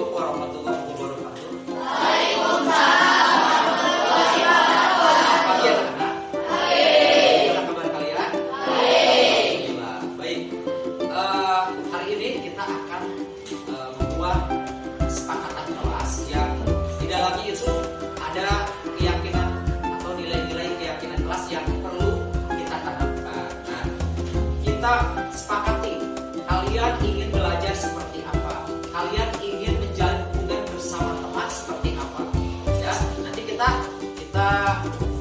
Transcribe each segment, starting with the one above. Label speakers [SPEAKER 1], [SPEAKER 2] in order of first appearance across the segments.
[SPEAKER 1] Assalamualaikum warahmatullahi wabarakatuh.
[SPEAKER 2] Waalaikumsalam warahmatullahi wabarakatuh.
[SPEAKER 1] Pagi anak-anak.
[SPEAKER 2] Baik.
[SPEAKER 1] Gimana kabar kalian?
[SPEAKER 2] Baik.
[SPEAKER 1] Alhamdulillah. Baik. Hari ini kita akan membuat kesepakatan kelas yang tidak lagi itu ada keyakinan atau nilai-nilai keyakinan kelas yang perlu kita tanamkan. Nah, kita sepakati kalian ingin belajar seperti apa, kalian ingin menjalin hubungan bersama teman seperti apa, ya. Nanti kita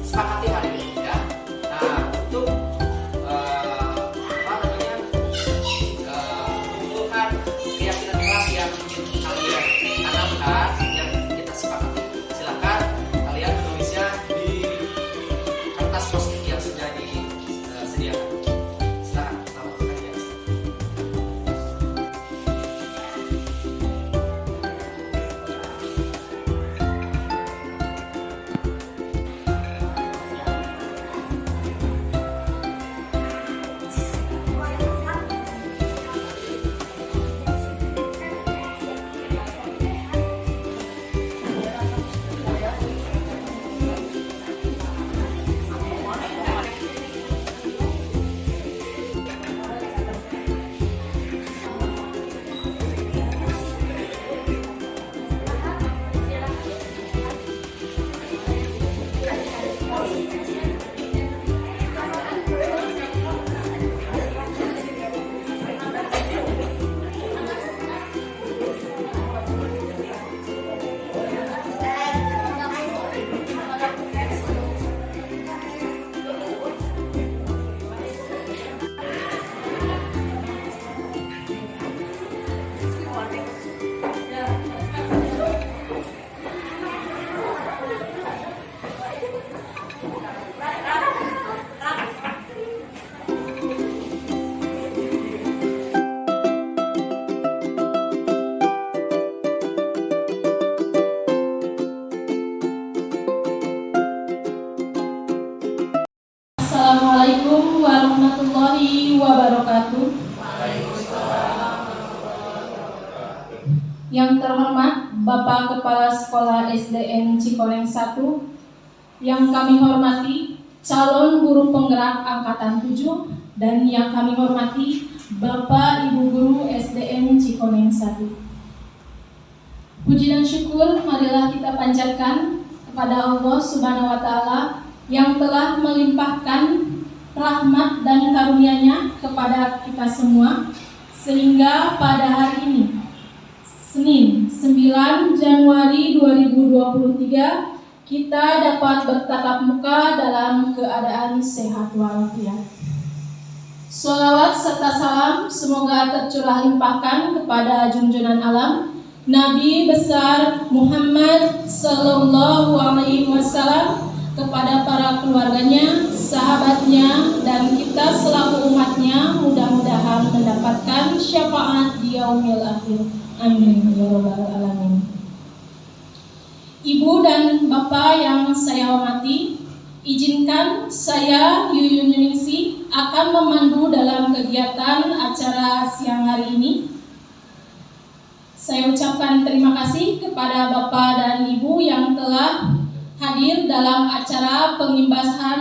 [SPEAKER 1] sepakati hari ini, ya. Nah, untuk mengumpulkan keyakinan kelas yang ingin kalian tanamkan, yang kita sepakati, silakan kalian menulisnya di kertas post-it yang sudah disediakan. Silakan, selamat bekerja.
[SPEAKER 3] Assalamualaikum warahmatullahi wabarakatuh. Yang terhormat Bapak Kepala Sekolah SDN Cikoneng 1, yang kami hormati calon guru penggerak angkatan 7, dan yang kami hormati Bapak Ibu guru SDN Cikoneng 1. Puji dan syukur marilah kita panjatkan kepada Allah Subhanahu wa taala yang telah melimpahkan rahmat dan karunia-Nya kepada kita semua, sehingga pada hari ini, Senin 9 Januari 2023, kita dapat bertatap muka dalam keadaan sehat walafiat. Sholawat serta salam semoga tercurah limpahkan kepada junjungan alam Nabi besar Muhammad Sallallahu Alaihi Wasallam, kepada para keluarganya, sahabatnya, dan kita selaku umatnya, mudah-mudahan mendapatkan syafaat di yaumil akhir. Amin ya rabbal alamin. Ibu dan Bapak yang saya hormati, izinkan saya Yuyun Yuningsi akan memandu dalam kegiatan acara siang hari ini. Saya ucapkan terima kasih kepada Bapak dan Ibu yang telah hadir dalam acara pengimbasan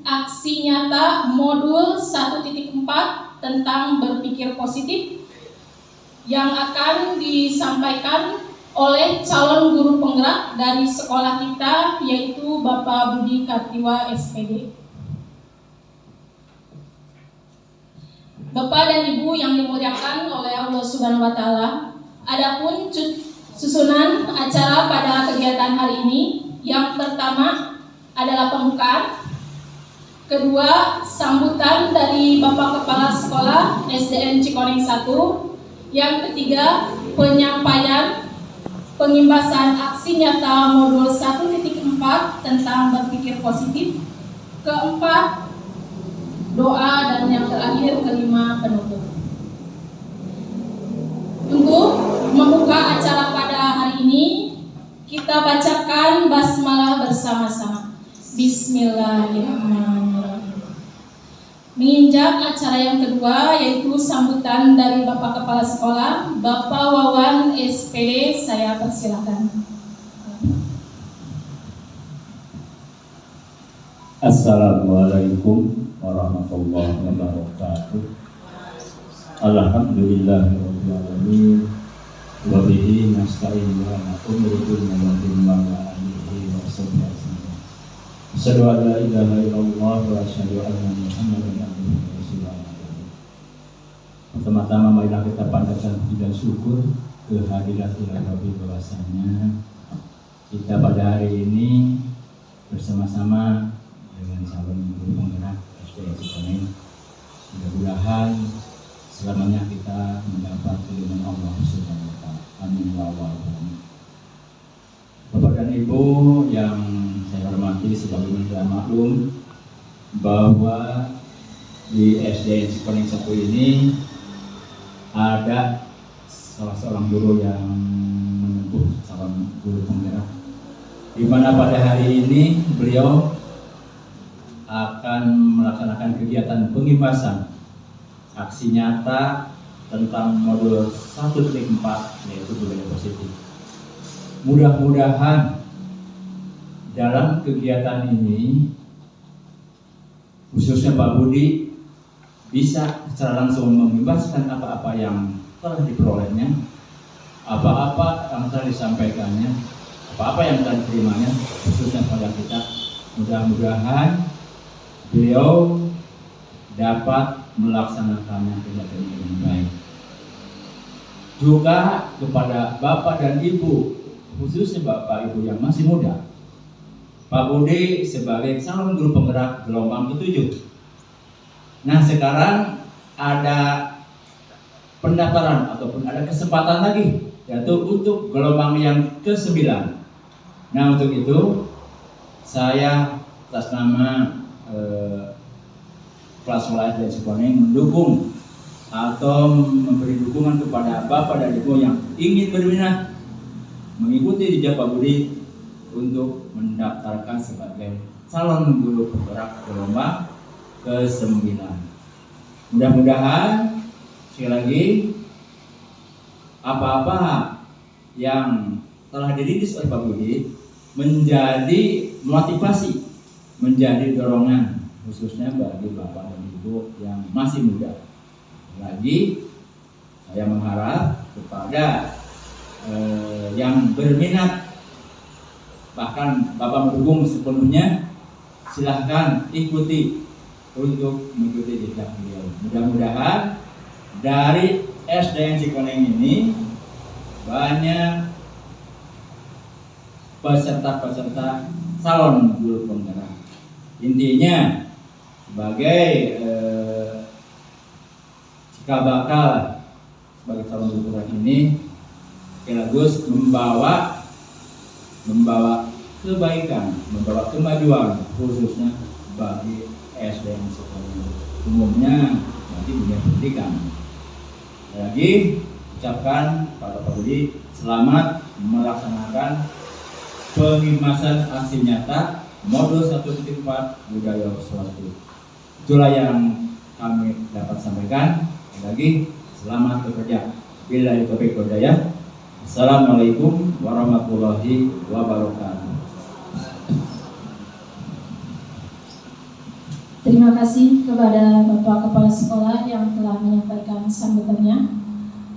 [SPEAKER 3] aksi nyata modul 1.4 tentang berpikir positif yang akan disampaikan oleh calon guru penggerak dari sekolah kita, yaitu Bapak Budi Kartiwa SPD. Bapak dan Ibu yang dimuliakan oleh Allah Subhanahu wa taala, adapun susunan acara pada kegiatan hari ini, yang pertama adalah pembukaan, kedua sambutan dari Bapak Kepala Sekolah SDN Cikoneng 1, yang ketiga penyampaian pengimbasan aksi nyata modul 1.4 tentang berpikir positif, keempat doa, dan yang terakhir kelima penutup. Untuk membuka acara pada hari ini, kita bacakan basmalah bersama-sama. Bismillahirrahmanirrahim. Menginjak acara yang kedua, yaitu sambutan dari Bapak Kepala Sekolah, Bapak Wawan SPD, saya persilakan.
[SPEAKER 4] Assalamualaikum warahmatullahi wabarakatuh. Alhamdulillahirabbil alamin. Wa bihi nasta'in wa na'udzu billahi min syarri anfusina. Asyhadu an la ilaha illallah wa asyhadu anna Muhammadan abduhu wa rasuluh. Pertama-tama marilah kita panjatkan puji dan syukur kehadirat Ilahi bahwasanya kita pada hari ini bersama-sama dengan calon guru penggerak SDN Cikoneng. Mudah-mudahan selamanya kita mendapat keridhaan Allah Subhanahu wa taala. Amin ya rabbal alamin. Bapak dan Ibu yang saya hormati, sebagaimana sudah maklum bahwa di SDN Cikoneng 1 ini ada salah seorang guru yang menempuh calon guru penggerak, di mana pada hari ini beliau akan melaksanakan kegiatan pengimbasan aksi nyata tentang modul 1.4 yaitu budaya positif. Mudah-mudahan dalam kegiatan ini khususnya Pak Budi bisa secara langsung mengimbaskan apa-apa yang telah diperolehnya, apa-apa yang telah disampaikannya, apa-apa yang telah diterimanya khususnya pada kita. Mudah-mudahan beliau dapat melaksanakannya dengan baik. Juga kepada Bapak dan Ibu, khususnya Bapak Ibu yang masih muda, Pak Budi sebagai calon guru penggerak gelombang ke-7. Nah, sekarang ada pendaftaran ataupun ada kesempatan lagi, yaitu untuk gelombang yang ke-9. Nah, untuk itu saya atas nama kelas sekolah SDN Cikoneng mendukung atau memberi dukungan kepada Bapak dan Ibu yang ingin berminat mengikuti jejak Pak Budi untuk mendaftarkan sebagai calon guru penggerak gelombang ke-9. Mudah-mudahan sekali lagi apa-apa yang telah dirintis oleh Pak Budi menjadi motivasi, menjadi dorongan khususnya bagi Bapak dan Ibu yang masih muda. Lagi saya mengharap kepada yang berminat, bahkan Bapak mendukung sepenuhnya, silahkan ikuti untuk mengikuti jejak beliau. Mudah-mudahan dari SDN Cikoneng ini banyak peserta-peserta calon guru penggerak. Intinya sebagai cikal bakal sebagai calon guru penggerak ini sekaligus membawa kebaikan, membawa kemajuan khususnya bagi SDN Cikoneng, umumnya bagi dunia pendidikan. Lagi ucapkan pada Pak Budi selamat melaksanakan pengimbasan aksi nyata modul 1.4 budaya positif. Itulah yang kami dapat sampaikan. Lagi selamat bekerja. Billahi taufiq wal hidayah. Assalamualaikum warahmatullahi wabarakatuh.
[SPEAKER 3] Terima kasih kepada Bapak Kepala Sekolah yang telah menyampaikan sambutannya.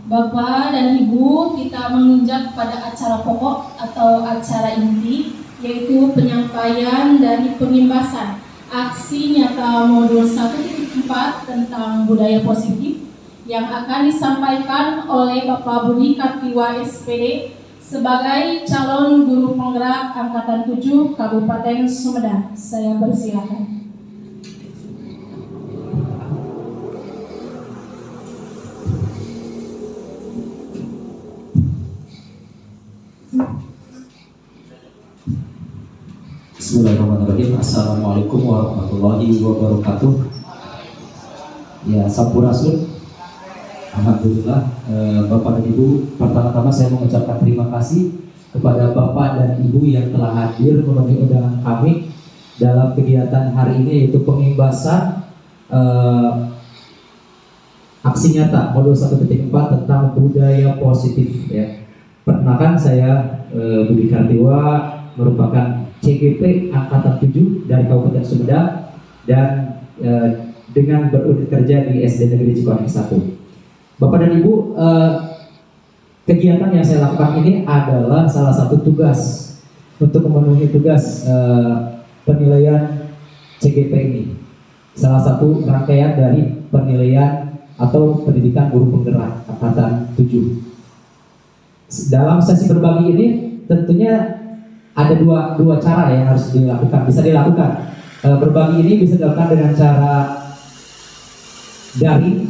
[SPEAKER 3] Bapak dan Ibu, kita menginjak pada acara pokok atau acara inti, yaitu penyampaian dari pengimbasan aksi nyata modul 1.4 tentang budaya positif yang akan disampaikan oleh Bapak Budi Kartiwa SPD sebagai calon guru penggerak angkatan 7 Kabupaten Sumedang. Saya persilakan.
[SPEAKER 5] Bismillahirrahmanirrahim. Assalamualaikum warahmatullahi wabarakatuh. Ya, sampurasun. Alhamdulillah, Bapak dan Ibu, pertama-tama saya mengucapkan terima kasih kepada Bapak dan Ibu yang telah hadir memenuhi undangan kami dalam kegiatan hari ini, yaitu pengimbasan aksi nyata modul 1.4 tentang budaya positif ya. Perkenalkan saya Budi Kartiwa, merupakan CGP Angkatan 7 dari Kabupaten Sumedang dan dengan berunit kerja di SD Negeri Cikoneng 1. Bapak dan Ibu, kegiatan yang saya lakukan ini adalah salah satu tugas untuk memenuhi tugas penilaian CGP ini. Salah satu rangkaian dari penilaian atau pendidikan guru penggerak Angkatan 7. Dalam sesi berbagi ini tentunya ada dua cara yang harus bisa dilakukan. Berbagi ini bisa dilakukan dengan cara daring,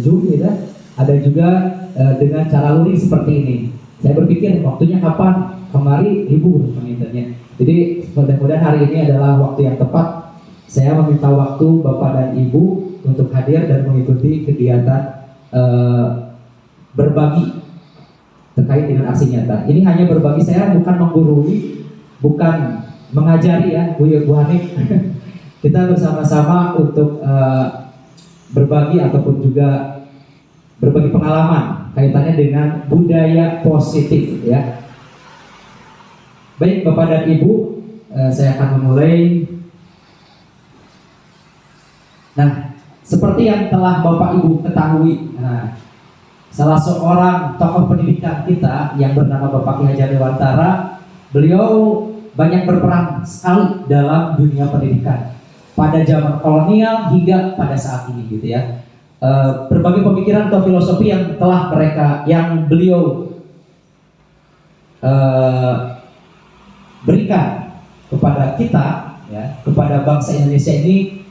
[SPEAKER 5] Zoom, ya. Ada juga dengan cara luring seperti ini. Saya berpikir waktunya kapan? Kemari Ibu memintanya. Jadi mudah-mudahan hari ini adalah waktu yang tepat. Saya meminta waktu Bapak dan Ibu untuk hadir dan mengikuti kegiatan berbagi terkait dengan aksi nyata. Ini hanya berbagi, saya bukan menggurui, bukan mengajari ya, Bu Hanif. Kita bersama-sama untuk berbagi ataupun juga berbagi pengalaman kaitannya dengan budaya positif ya. Baik Bapak dan Ibu, saya akan memulai. Nah, seperti yang telah Bapak Ibu ketahui, salah seorang tokoh pendidikan kita yang bernama Bapak Ki Hajar Dewantara, beliau banyak berperan sekali dalam dunia pendidikan pada zaman kolonial hingga pada saat ini gitu ya. Berbagai pemikiran atau filosofi yang beliau berikan kepada kita ya, kepada bangsa Indonesia ini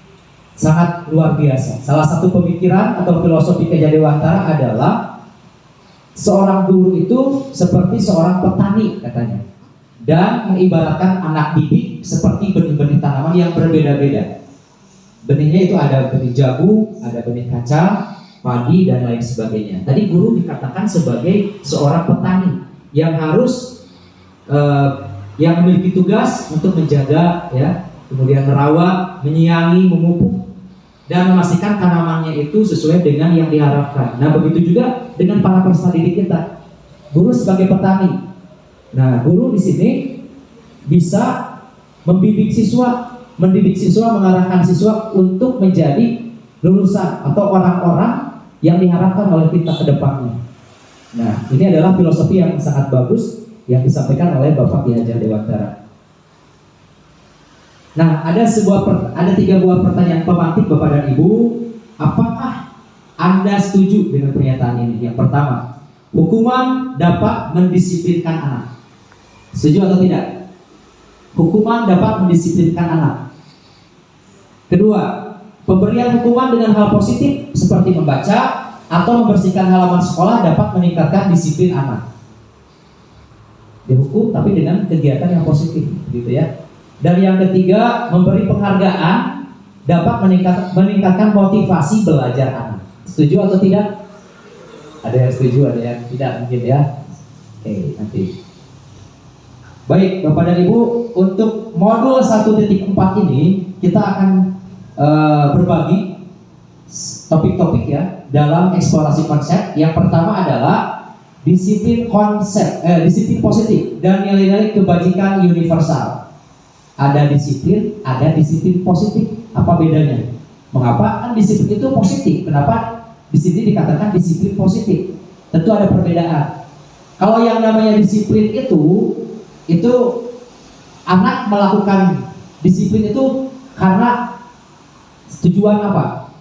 [SPEAKER 5] sangat luar biasa. Salah satu pemikiran atau filosofi Ki Hajar Dewantara adalah seorang guru itu seperti seorang petani katanya, dan mengibaratkan anak didik seperti benih-benih tanaman yang berbeda-beda. Benihnya itu ada benih jagung, ada benih kacang, padi, dan lain sebagainya. Tadi guru dikatakan sebagai seorang petani yang harus yang memiliki tugas untuk menjaga ya, kemudian merawat, menyiangi, memupuk, dan memastikan tanamannya itu sesuai dengan yang diharapkan. Nah, begitu juga dengan para peserta didik kita. Guru sebagai petani. Nah, guru di sini bisa membimbing siswa, mendidik siswa, mengarahkan siswa untuk menjadi lulusan atau orang-orang yang diharapkan oleh kita ke depannya. Nah, ini adalah filosofi yang sangat bagus yang disampaikan oleh Bapak Ki Hajar Dewantara. Nah, ada 3 buah pertanyaan pemantik Bapak dan Ibu. Apakah Anda setuju dengan pernyataan ini? Yang pertama, hukuman dapat mendisiplinkan anak. Setuju atau tidak? Hukuman dapat mendisiplinkan anak. Kedua, pemberian hukuman dengan hal positif seperti membaca atau membersihkan halaman sekolah dapat meningkatkan disiplin anak. Dihukum tapi dengan kegiatan yang positif, gitu ya. Dan yang ketiga, memberi penghargaan dapat meningkatkan motivasi belajar anak. Setuju atau tidak? Ada yang setuju, ada yang tidak mungkin ya. Oke, nanti. Baik, Bapak dan Ibu, untuk modul 1.4 ini kita akan berbagi topik-topik ya dalam eksplorasi konsep. Yang pertama adalah disiplin disiplin positif dan nilai-nilai kebajikan universal. Ada disiplin, ada disiplin positif. Apa bedanya? Mengapa kan disiplin itu positif? Kenapa di sini dikatakan disiplin positif? Tentu ada perbedaan. Kalau yang namanya disiplin itu anak melakukan disiplin itu karena tujuan apa?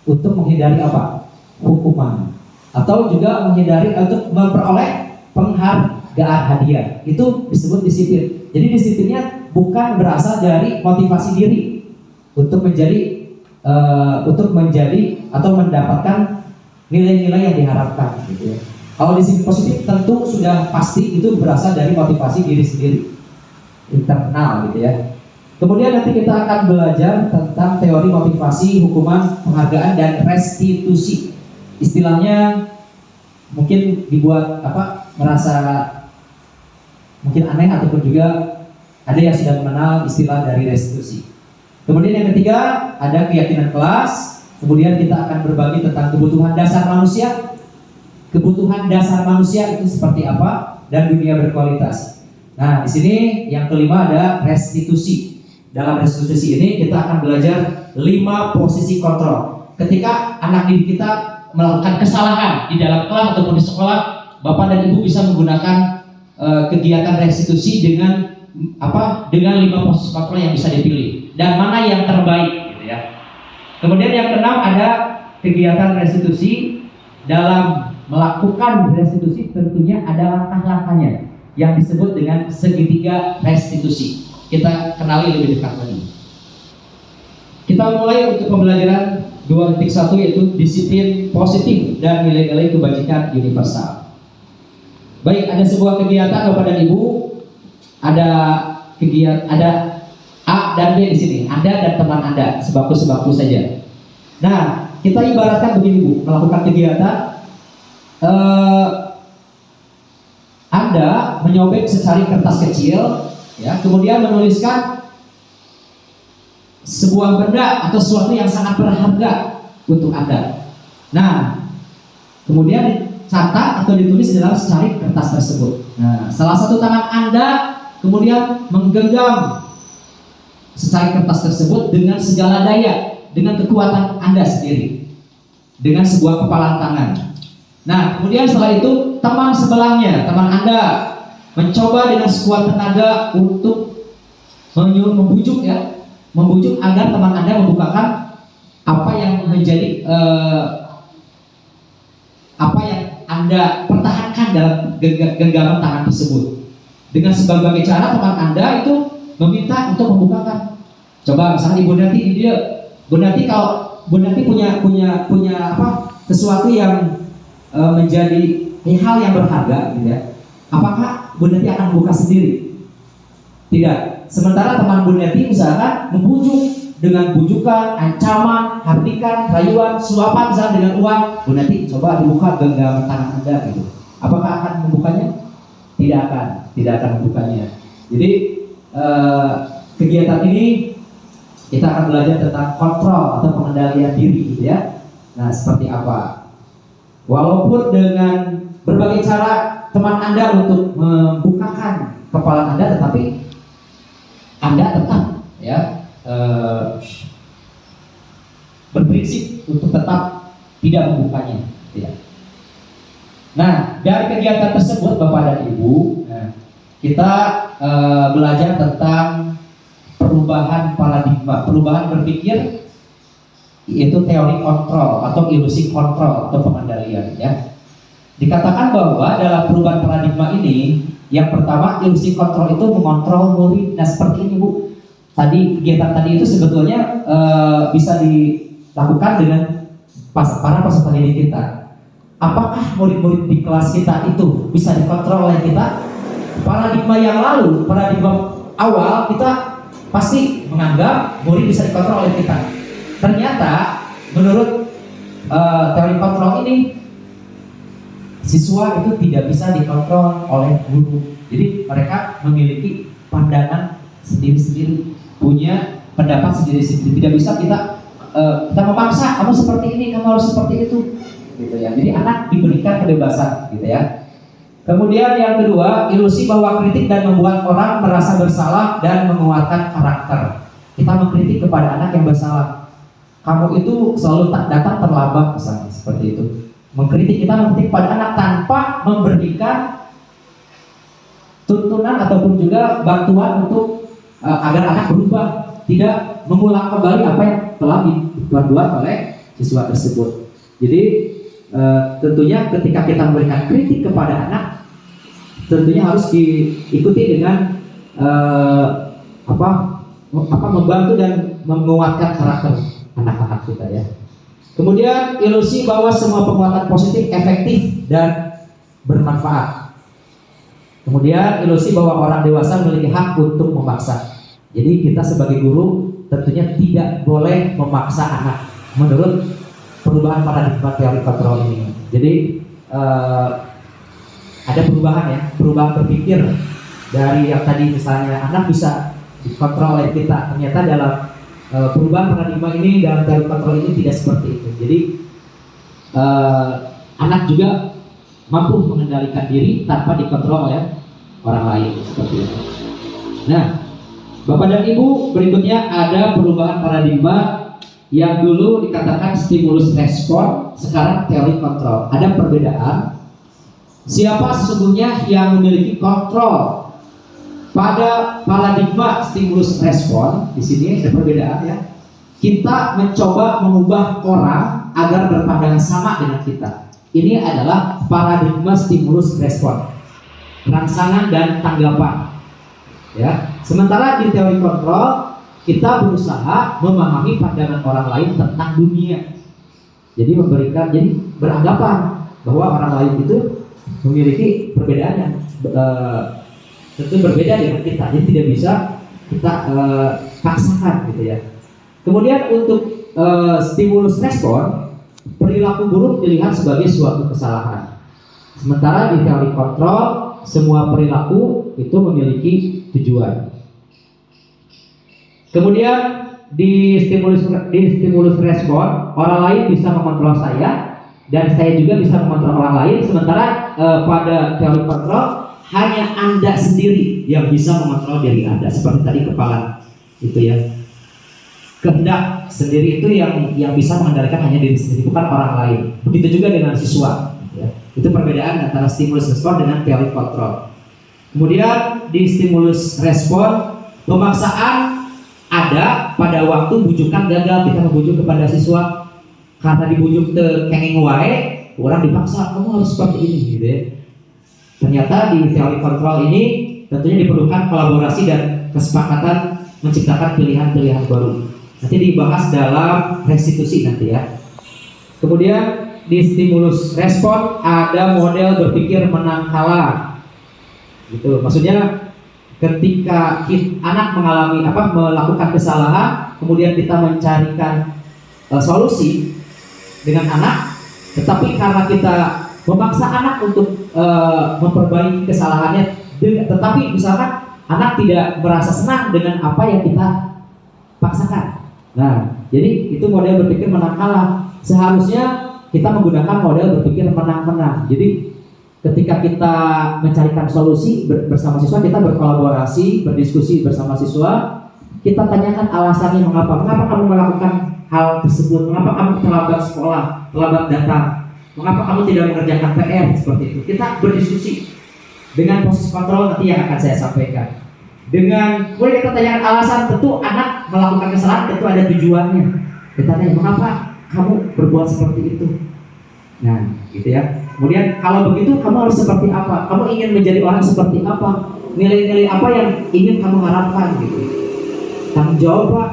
[SPEAKER 5] Untuk menghindari apa? Hukuman. Atau juga menghindari untuk memperoleh penghargaan hadiah. Itu disebut disiplin. Jadi disiplinnya bukan berasal dari motivasi diri untuk menjadi atau mendapatkan nilai-nilai yang diharapkan gitu ya. Kalau disiplin positif tentu sudah pasti itu berasal dari motivasi diri sendiri, internal gitu ya. Kemudian nanti kita akan belajar tentang teori motivasi, hukuman, penghargaan, dan restitusi. Istilahnya mungkin dibuat merasa mungkin aneh ataupun juga ada yang sudah mengenal istilah dari restitusi. Kemudian yang ketiga ada keyakinan kelas. Kemudian kita akan berbagi tentang kebutuhan dasar manusia. Kebutuhan dasar manusia itu seperti apa dan dunia berkualitas. Nah, di sini yang kelima ada restitusi. Dalam restitusi ini kita akan belajar 5 posisi kontrol. Ketika anak didik kita melakukan kesalahan di dalam kelas ataupun di sekolah, Bapak dan Ibu bisa menggunakan kegiatan restitusi dengan dengan 5 posisi kontrol yang bisa dipilih dan mana yang terbaik gitu ya. Kemudian yang keenam ada kegiatan restitusi. Dalam melakukan restitusi tentunya ada langkah-langkahnya yang disebut dengan segitiga restitusi. Kita kenali lebih dekat lagi. Kita mulai untuk pembelajaran 2.1 yaitu disiplin positif dan nilai-nilai kebajikan universal. Baik, ada sebuah kegiatan Bapak dan Ibu, ada kegiatan, ada A dan B di sini. Anda dan teman Anda, sebaku-sebaku saja. Nah, kita ibaratkan begini Bu, melakukan kegiatan, Anda menyobek secari kertas kecil, ya, kemudian menuliskan sebuah benda atau sesuatu yang sangat berharga untuk Anda. Nah, kemudian catat atau ditulis dalam secari kertas tersebut. Nah, salah satu tangan Anda kemudian menggenggam secari kertas tersebut dengan segala daya, dengan kekuatan Anda sendiri, dengan sebuah kepalan tangan. Nah, kemudian setelah itu teman sebelahnya, teman Anda mencoba dengan sekuat tenaga untuk membujuk agar teman Anda membukakan apa yang menjadi apa yang Anda pertahankan dalam genggaman tangan tersebut. Dengan sebagai cara teman Anda itu meminta untuk membukakan. Coba misalnya Ibu Nati, Bu Nati, kalau Bu Nati punya sesuatu yang menjadi hal yang berharga gitu ya. Apakah Bu Nati akan buka sendiri? Tidak. Sementara teman Bu Nati misalkan membujuk dengan bujukan, ancaman, hardikan, rayuan, suapan misalnya dengan uang. Bu Nati, coba dibuka genggaman tangan Anda gitu. Apakah akan membukanya? Tidak akan membukanya. Jadi kegiatan ini kita akan belajar tentang kontrol atau pengendalian diri gitu ya. Nah, seperti apa? Walaupun dengan berbagai cara teman Anda untuk membukakan kepala Anda, tetapi Anda tetap ya berprinsip untuk tetap tidak membukanya. Ya. Nah, dari kegiatan tersebut Bapak dan Ibu, kita belajar tentang perubahan paradigma, perubahan berpikir, yaitu teori kontrol atau ilusi kontrol atau pengendalian ya. Dikatakan bahwa dalam perubahan paradigma ini, yang pertama ilusi kontrol itu mengontrol murid. Nah, seperti ini Bu. Tadi kegiatan tadi itu sebetulnya bisa dilakukan dengan para peserta didik kita. Apakah murid-murid di kelas kita itu bisa dikontrol oleh kita? Paradigma yang lalu, paradigma awal kita pasti menganggap murid bisa dikontrol oleh kita. Ternyata menurut teori kontrol ini, siswa itu tidak bisa dikontrol oleh guru. Jadi mereka memiliki pandangan sendiri-sendiri, punya pendapat sendiri-sendiri. Tidak bisa kita memaksa, kamu seperti ini, kamu harus seperti itu, gitu ya. Jadi anak diberikan kebebasan, gitu ya. Kemudian yang kedua, ilusi bahwa kritik dan membuat orang merasa bersalah dan menguatkan karakter. Kita mengkritik kepada anak yang bersalah. Kamu itu selalu datang terlambat misalnya, seperti itu. Mengkritik, kita mengkritik pada anak tanpa memberikan tuntunan ataupun juga bantuan untuk agar anak berubah, tidak mengulang kembali apa yang telah dibuat oleh siswa tersebut. Jadi tentunya ketika kita memberikan kritik kepada anak, tentunya harus diikuti dengan membantu dan menguatkan karakter anak-anak kita ya. Kemudian ilusi bahwa semua penguatan positif efektif dan bermanfaat. Kemudian ilusi bahwa orang dewasa memiliki hak untuk memaksa. Jadi kita sebagai guru tentunya tidak boleh memaksa anak menurut perubahan paradigma teori kontrol ini. Jadi ada perubahan ya, perubahan berpikir dari yang tadi misalnya anak bisa dikontrol oleh kita, ternyata dalam perubahan paradigma ini dalam teori kontrol ini tidak seperti itu. Jadi anak juga mampu mengendalikan diri tanpa dikontrol oleh orang lain seperti itu. Nah, Bapak dan Ibu, berikutnya ada perubahan paradigma yang dulu dikatakan stimulus respon, sekarang teori kontrol. Ada perbedaan. Siapa sesungguhnya yang memiliki kontrol pada paradigma stimulus respon? Di sini ada perbedaan ya. Kita mencoba mengubah orang agar berpandangan sama dengan kita. Ini adalah paradigma stimulus respon, rangsangan dan tanggapan. Ya, sementara di teori kontrol kita berusaha memahami pandangan orang lain tentang dunia. Jadi beranggapan bahwa orang lain itu memiliki perbedaan yang tentu berbeda dengan kita. Jadi tidak bisa kita paksakan gitu ya. Kemudian untuk stimulus respon, perilaku buruk dilihat sebagai suatu kesalahan. Sementara di teori kontrol semua perilaku itu memiliki tujuan. Kemudian di stimulus respon, orang lain bisa mengontrol saya dan saya juga bisa mengontrol orang lain. Sementara pada teori kontrol hanya Anda sendiri yang bisa mengontrol diri Anda. Seperti tadi kepala itu ya. Kehendak sendiri itu yang bisa mengendalikan hanya diri sendiri, bukan orang lain. Begitu juga dengan siswa. Ya. Itu perbedaan antara stimulus respon dengan teori kontrol. Kemudian di stimulus respon, pemaksaan ada pada waktu bujukan gagal. Kita membujuk kepada siswa karena dibujuk ke kenging wae, orang dipaksa kamu harus seperti ini gitu ya. Ternyata di teori kontrol ini tentunya diperlukan kolaborasi dan kesepakatan menciptakan pilihan-pilihan baru. Nanti dibahas dalam restitusi nanti ya. Kemudian di stimulus respon ada model berpikir menang kalah. Gitu. Maksudnya ketika anak melakukan kesalahan, kemudian kita mencarikan solusi dengan anak, tetapi karena kita memaksa anak untuk memperbaiki kesalahannya, tetapi misalkan anak tidak merasa senang dengan apa yang kita paksakan. Nah, jadi itu model berpikir menang kalah. Seharusnya kita menggunakan model berpikir menang-menang. Jadi ketika kita mencarikan solusi bersama siswa, kita berkolaborasi, berdiskusi bersama siswa, kita tanyakan alasannya mengapa kamu melakukan hal tersebut, mengapa kamu terlambat sekolah, terlambat datang, mengapa kamu tidak mengerjakan PR seperti itu. Kita berdiskusi dengan proses kontrol nanti yang akan saya sampaikan. Dengan boleh kita tanyakan alasan, tentu anak melakukan kesalahan tentu ada tujuannya. Kita tanya mengapa kamu berbuat seperti itu. Nah, gitu ya. Kemudian kalau begitu kamu harus seperti apa? Kamu ingin menjadi orang seperti apa? Nilai-nilai apa yang ingin kamu harapkan gitu. Tanggung jawab Pak.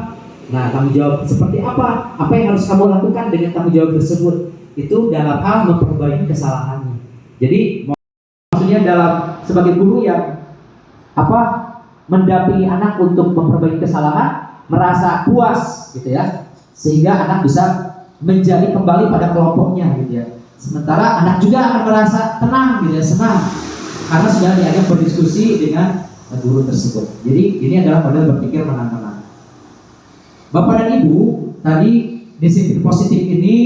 [SPEAKER 5] Nah, tanggung jawab seperti apa? Apa yang harus kamu lakukan dengan tanggung jawab tersebut? Itu dalam hal memperbaiki kesalahannya. Jadi maksudnya dalam sebagai guru yang mendampingi anak untuk memperbaiki kesalahan, merasa puas gitu ya. Sehingga anak bisa menjadi kembali pada kelompoknya gitu ya. Sementara anak juga akan merasa tenang gitu ya, senang karena sudah diajak berdiskusi dengan guru tersebut. Jadi ini adalah model berpikir menang-menang. Bapak dan Ibu, tadi disiplin positif ini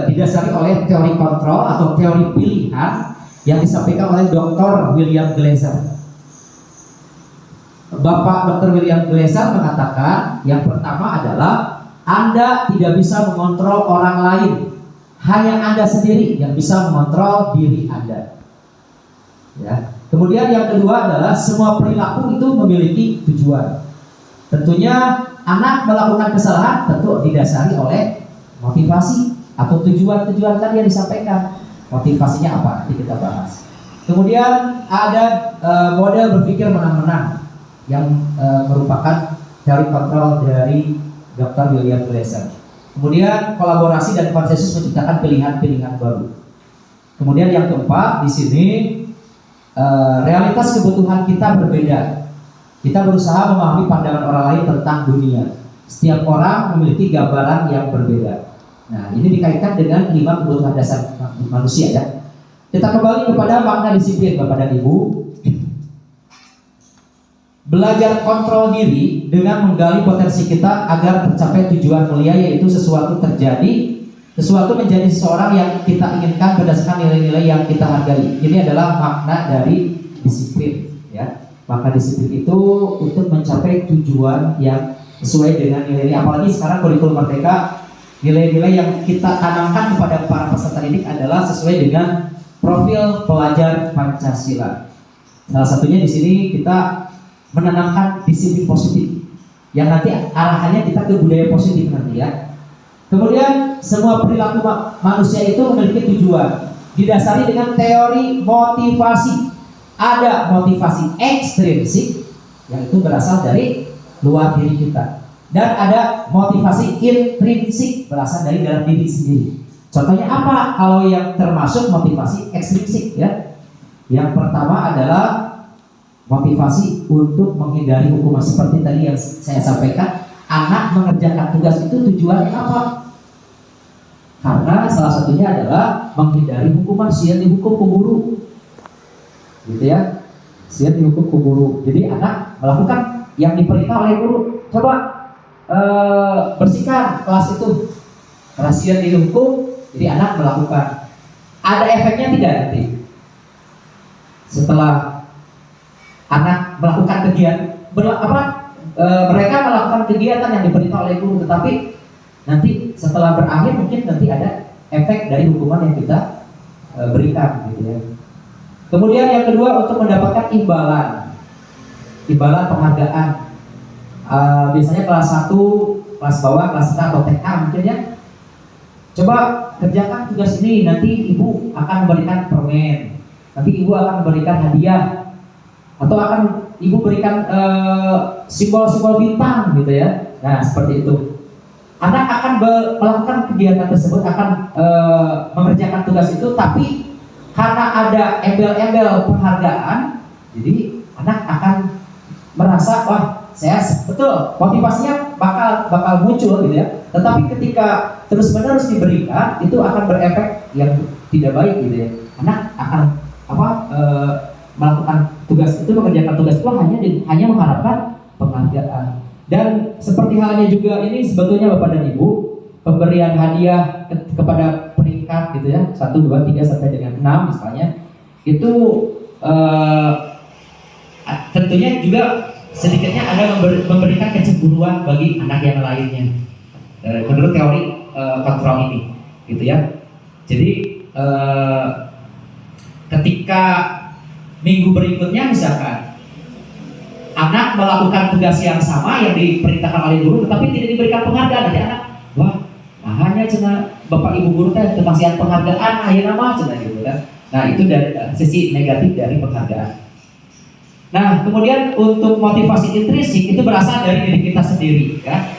[SPEAKER 5] didasari oleh teori kontrol atau teori pilihan yang disampaikan oleh Dr. William Glasser. Bapak Dr. William Glasser mengatakan yang pertama adalah Anda tidak bisa mengontrol orang lain, hanya Anda sendiri yang bisa mengontrol diri Anda. Ya. Kemudian yang kedua adalah semua perilaku itu memiliki tujuan. Tentunya anak melakukan kesalahan tentu didasari oleh motivasi atau tujuan-tujuan tadi yang disampaikan. Motivasinya apa? Nanti kita bahas. Kemudian ada model berpikir menang-menang yang merupakan teori kontrol dari Dr. William Glasser. Kemudian kolaborasi dan konsensus menciptakan pilihan-pilihan baru. Kemudian yang keempat di sini realitas kebutuhan kita berbeda. Kita berusaha memahami pandangan orang lain tentang dunia. Setiap orang memiliki gambaran yang berbeda. Nah, ini dikaitkan dengan 5 kebutuhan dasar manusia ya. Kita kembali kepada makna disiplin Bapak dan Ibu. belajar kontrol diri dengan menggali potensi kita agar tercapai tujuan mulia, yaitu sesuatu menjadi seseorang yang kita inginkan berdasarkan nilai-nilai yang kita hargai. Ini adalah makna dari disiplin, ya. Maka disiplin itu untuk mencapai tujuan yang sesuai dengan nilai-nilai. Apalagi sekarang kurikulum Merdeka, nilai-nilai yang kita tanamkan kepada para peserta didik adalah sesuai dengan profil pelajar Pancasila. Salah satunya di sini kita menanamkan disiplin positif yang nanti arahannya kita ke budaya positif nanti, ya. Kemudian semua perilaku manusia itu memiliki tujuan, didasari dengan teori motivasi. Ada motivasi ekstrinsik yang itu berasal dari luar diri kita, dan ada motivasi intrinsik berasal dari dalam diri sendiri. Contohnya apa kalau yang termasuk motivasi ekstrinsik, ya? Yang pertama adalah motivasi untuk menghindari hukuman, seperti tadi yang saya sampaikan. Anak mengerjakan tugas itu tujuannya apa? Karena salah satunya adalah menghindari hukuman, siap dihukum ke guru, gitu ya, siap dihukum ke guru. Jadi anak melakukan yang diperintah oleh guru. Coba bersihkan kelas itu, karena siap dihukum, jadi anak melakukan. Ada efeknya tidak nanti? Setelah anak melakukan kegiatan mereka melakukan kegiatan yang diperintah oleh guru, tetapi nanti setelah berakhir mungkin nanti ada efek dari hukuman yang kita berikan, gitu ya. Kemudian yang kedua, untuk mendapatkan imbalan penghargaan. Biasanya kelas 1, kelas bawah, kelas sedang atau TK mungkin, ya. Coba kerjakan tugas ini, nanti ibu akan memberikan permen, nanti ibu akan memberikan hadiah, atau akan ibu berikan simbol-simbol bintang, gitu ya. Nah, seperti itu. Anak akan melakukan kegiatan tersebut, akan mengerjakan tugas itu, tapi karena ada embel-embel penghargaan, jadi anak akan merasa, wah, saya betul, motivasinya bakal muncul, gitu ya. Tetapi ketika terus-menerus diberikan, itu akan berefek yang tidak baik, gitu ya. Anak akan melakukan tugas itu, mengerjakan tugas itu hanya mengharapkan penghargaan. Dan seperti halnya juga ini sebetulnya Bapak dan Ibu, pemberian hadiah kepada peringkat, gitu ya, 1, 2, 3 sampai dengan 6 misalnya, itu tentunya juga sedikitnya ada memberikan kecemburuan bagi anak yang lainnya, menurut teori kontrol ini, gitu ya. Jadi ketika minggu berikutnya misalkan anak melakukan tugas yang sama yang diperintahkan oleh guru, tetapi tidak diberikan penghargaan, nanti anak, wah, hanya cina bapak ibu guru teh kemasihan penghargaan, akhirnya mah cina, gitu kan. Nah, itu dari sisi negatif dari penghargaan. Nah, kemudian untuk motivasi intrinsik itu berasal dari diri kita sendiri, ya.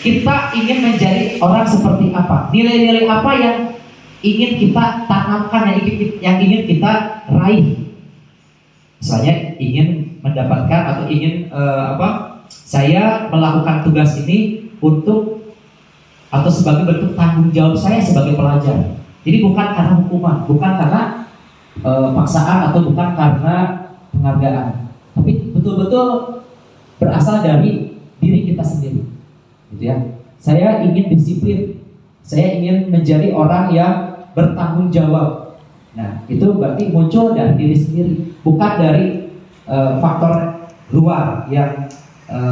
[SPEAKER 5] Kita ingin menjadi orang seperti apa? Nilai-nilai apa yang ingin kita tanamkan, yang ingin kita raih? Misalnya ingin mendapatkan atau ingin saya melakukan tugas ini untuk atau sebagai bentuk tanggung jawab saya sebagai pelajar. Jadi bukan karena hukuman, bukan karena paksaan, atau bukan karena penghargaan, tapi betul-betul berasal dari diri kita sendiri, gitu ya. Saya ingin disiplin, saya ingin menjadi orang yang bertanggung jawab. Nah, itu berarti muncul dari diri sendiri, bukan dari faktor luar yang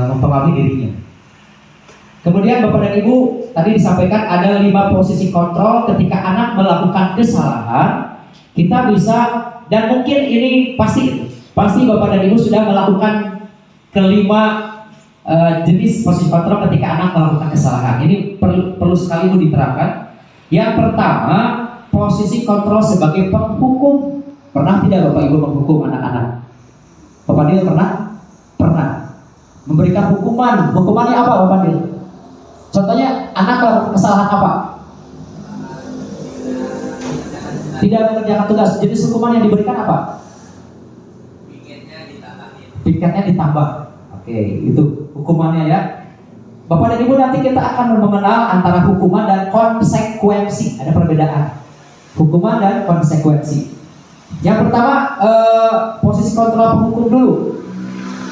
[SPEAKER 5] mempengaruhi dirinya. Kemudian Bapak dan Ibu, tadi disampaikan ada 5 posisi kontrol ketika anak melakukan kesalahan. Kita bisa, dan mungkin ini pasti Bapak dan Ibu sudah melakukan kelima jenis posisi kontrol ketika anak melakukan kesalahan. Ini perlu sekali Bu diterapkan. Yang pertama, posisi kontrol sebagai penghukum. Pernah tidak Bapak Ibu menghukum anak-anak? Bapak Dil pernah? Pernah. Memberikan hukuman. Hukumannya apa Bapak Dil? Contohnya, anak melakukan kesalahan apa? Tidak mengerjakan tugas. Jadi hukuman yang diberikan apa? Piketnya ditambah. Oke, itu hukumannya, ya. Bapak dan Ibu, nanti kita akan mengenal antara hukuman dan konsekuensi. Ada perbedaan hukuman dan konsekuensi. Yang pertama, posisi kontrol penghukum dulu.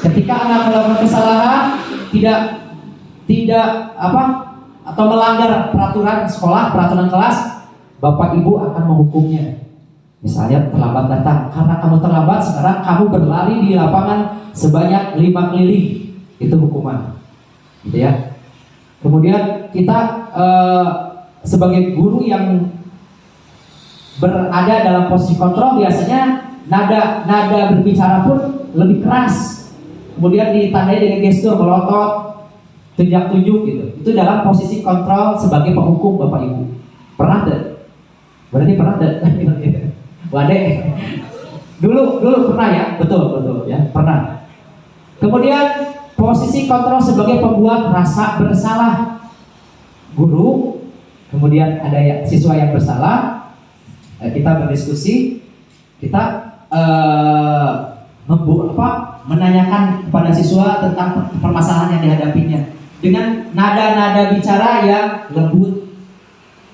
[SPEAKER 5] Ketika anak melakukan kesalahan, tidak atau melanggar peraturan sekolah, peraturan kelas, bapak ibu akan menghukumnya. Misalnya terlambat datang, karena kamu terlambat, sekarang kamu berlari di lapangan sebanyak 5 keliling, itu hukuman, gitu ya. Kemudian kita sebagai guru yang berada dalam posisi kontrol, biasanya nada berbicara pun lebih keras, kemudian ditandai dengan gestur melotot, tunjuk gitu. Itu dalam posisi kontrol sebagai penghukum bapak ibu. Pernah deh? Berarti pernah deh? Waduh. Dulu pernah ya, betul ya, pernah. Kemudian posisi kontrol sebagai pembuat rasa bersalah guru. Kemudian ada siswa yang bersalah, kita berdiskusi, kita menanyakan kepada siswa tentang permasalahan yang dihadapinya dengan nada-nada bicara yang lembut,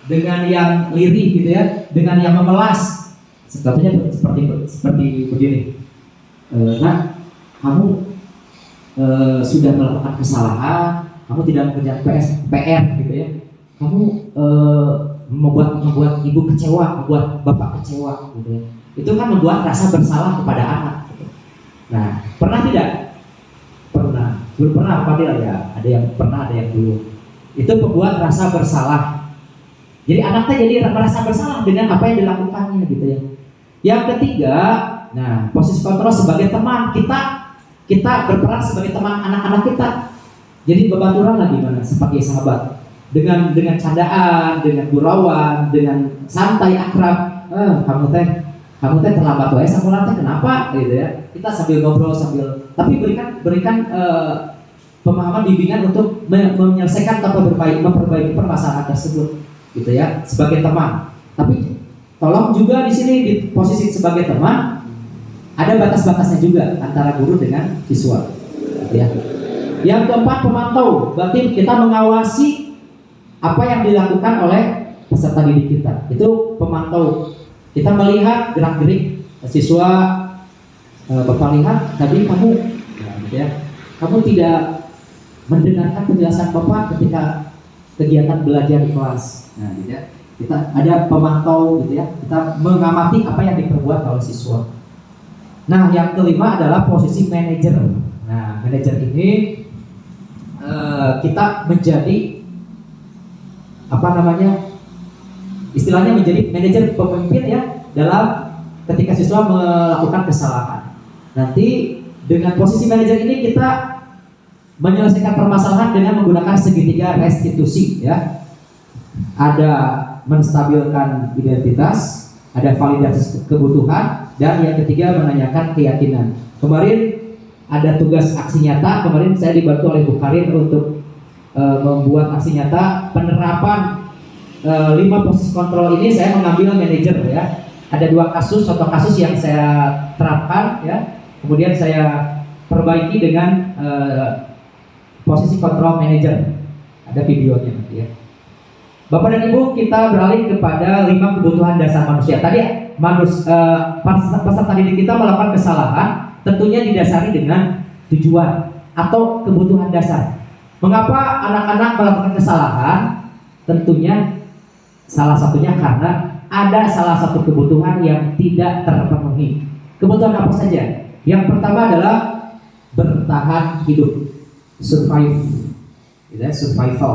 [SPEAKER 5] dengan yang lirih gitu ya, dengan yang memelas. Contohnya seperti begini. Nah, kamu sudah melakukan kesalahan, kamu tidak mengerjakan PR gitu ya. Kamu membuat ibu kecewa, membuat bapak kecewa gitu ya. Itu kan membuat rasa bersalah kepada anak. Nah, pernah tidak? Pernah. Belum pernah apa dia ya? Ada yang pernah, ada yang belum. Itu membuat rasa bersalah. Jadi anaknya jadi merasa bersalah dengan apa yang dilakukannya gitu ya. Yang ketiga, nah, posisi kontrol sebagai teman, kita berperan sebagai teman anak-anak kita. Jadi bebaturan lah gimana sebagai sahabat. Dengan candaan, dengan gurauan, dengan santai akrab. Kamu teh terlambat wae sakulah teh kenapa gitu ya. Kita sambil ngobrol tapi berikan pemahaman bimbingan untuk menyelesaikan atau memperbaiki permasalahan tersebut gitu ya, sebagai teman. Tapi tolong juga di sini di posisi sebagai teman ada batas-batasnya juga antara guru dengan siswa gitu ya. Yang keempat, pemantau. Berarti kita mengawasi apa yang dilakukan oleh peserta didik kita. Itu pemantau. Kita melihat gerak-gerik siswa. Bapak lihat tadi kamu gitu ya, kamu tidak mendengarkan penjelasan Bapak ketika kegiatan belajar di kelas. Nah, gitu ya. Kita ada pemantau gitu ya. Kita mengamati apa yang diperbuat oleh siswa. Nah, yang kelima adalah posisi manajer. Nah, manajer ini kita menjadi istilahnya menjadi manajer pemimpin ya dalam ketika siswa melakukan kesalahan. Nanti dengan posisi manajer ini kita menyelesaikan permasalahan dengan menggunakan segitiga restitusi ya. Ada menstabilkan identitas, ada validasi kebutuhan, dan yang ketiga menanyakan keyakinan. Kemarin ada tugas aksi nyata. Kemarin saya dibantu oleh Bu Karin untuk membuat aksi nyata penerapan 5 posisi kontrol ini. Saya mengambil manajer ya. Ada 2 contoh kasus yang saya terapkan ya. Kemudian saya perbaiki dengan posisi kontrol manajer. Ada videonya ya. Bapak dan Ibu, kita beralih kepada 5 kebutuhan dasar manusia. Tadi peserta didik kita melakukan kesalahan, tentunya didasari dengan tujuan atau kebutuhan dasar. Mengapa anak-anak melakukan kesalahan? Tentunya salah satunya karena ada salah satu kebutuhan yang tidak terpenuhi. Kebutuhan apa saja? Yang pertama adalah bertahan hidup, survival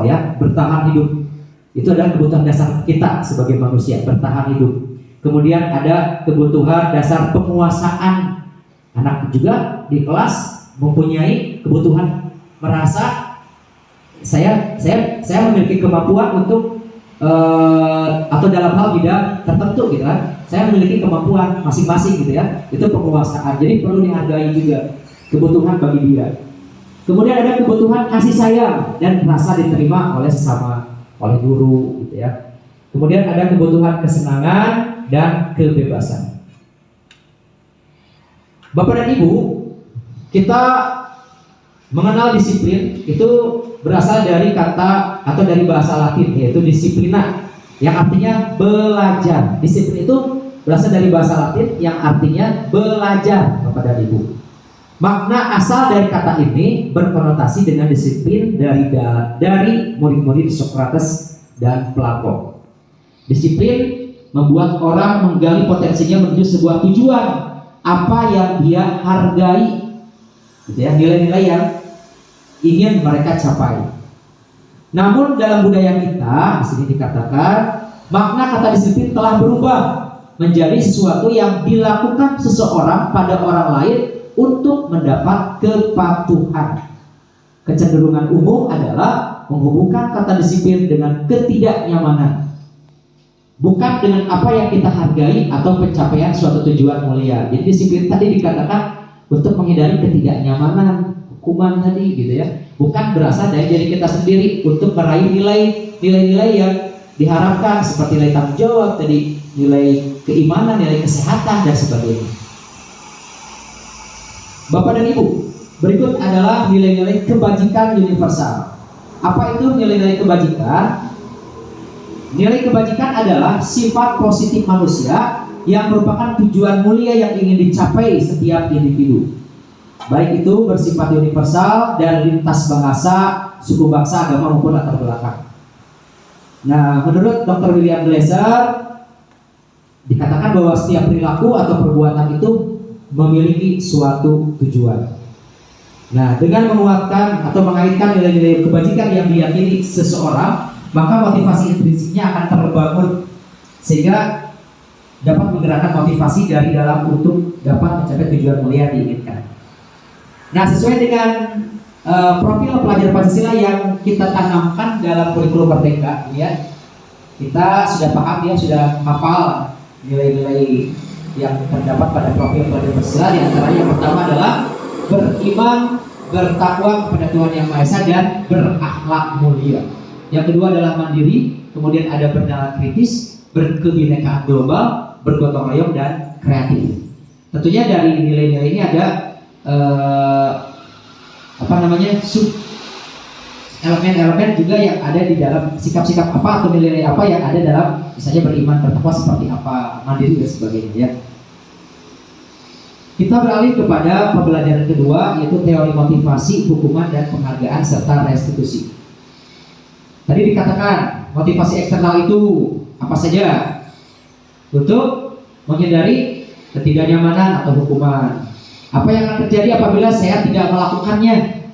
[SPEAKER 5] ya, bertahan hidup. Itu adalah kebutuhan dasar kita sebagai manusia, bertahan hidup. Kemudian ada kebutuhan dasar penguasaan. Anak juga di kelas mempunyai kebutuhan merasa saya memiliki kemampuan untuk atau dalam hal bidang tertentu gitu kan. Saya memiliki kemampuan masing-masing gitu ya. Itu penguasaan. Jadi perlu dihargai juga kebutuhan bagi dia. Kemudian ada kebutuhan kasih sayang dan rasa diterima oleh guru gitu ya. Kemudian ada kebutuhan kesenangan dan kebebasan. Bapak dan Ibu, kita mengenal disiplin itu berasal dari kata atau dari bahasa Latin yaitu disiplina yang artinya belajar. Disiplin itu berasal dari bahasa Latin yang artinya belajar, Bapak dan Ibu. Makna asal dari kata ini berkonotasi dengan disiplin dari murid-murid Socrates dan Plato. Disiplin membuat orang menggali potensinya menuju sebuah tujuan, apa yang dia hargai, gitu ya, nilai-nilai yang ingin mereka capai. Namun dalam budaya kita di sini dikatakan makna kata disiplin telah berubah menjadi sesuatu yang dilakukan seseorang pada orang lain untuk mendapat kepatuhan. Kecenderungan umum adalah menghubungkan kata disiplin dengan ketidaknyamanan, bukan dengan apa yang kita hargai atau pencapaian suatu tujuan mulia. Jadi disiplin tadi dikatakan untuk menghindari ketidaknyamanan, hukuman tadi, gitu ya. Bukan berasal dari diri kita sendiri untuk meraih nilai-nilai yang diharapkan seperti nilai tanggung jawab tadi, nilai keimanan, nilai kesehatan dan sebagainya. Bapak dan Ibu, berikut adalah nilai-nilai kebajikan universal. Apa itu nilai-nilai kebajikan? Nilai kebajikan adalah sifat positif manusia yang merupakan tujuan mulia yang ingin dicapai setiap individu. Baik itu bersifat universal dan lintas bahasa, suku bangsa, agama maupun latar belakang. Nah, menurut Dr. William Glasser dikatakan bahwa setiap perilaku atau perbuatan itu memiliki suatu tujuan. Nah, dengan menguatkan atau mengaitkan nilai-nilai kebajikan yang diyakini seseorang, maka motivasi intrinsiknya akan terbangun sehingga dapat menggerakkan motivasi dari dalam untuk dapat mencapai tujuan mulia yang diinginkan. Nah, sesuai dengan profil pelajar Pancasila yang kita tanamkan dalam kurikulum Merdeka, ya, kita sudah paham, ya, sudah hafal nilai-nilai yang terdapat pada profil pelajar Pancasila. Di antaranya yang pertama adalah beriman, bertakwa kepada Tuhan Yang Maha Esa dan berakhlak mulia. Yang kedua adalah mandiri, kemudian ada bernalar kritis, berkebinekaan global, bergotong royong dan kreatif. Tentunya dari nilai-nilai ini ada elemen-elemen juga yang ada di dalam sikap-sikap apa atau nilai-nilai apa yang ada dalam misalnya beriman, bertakwa seperti apa, mandiri dan sebagainya, ya. Kita beralih kepada pembelajaran kedua, yaitu teori motivasi, hukuman dan penghargaan serta restitusi. Tadi dikatakan motivasi eksternal itu apa saja? Untuk menghindari ketidaknyamanan atau hukuman. Apa yang akan terjadi apabila saya tidak melakukannya?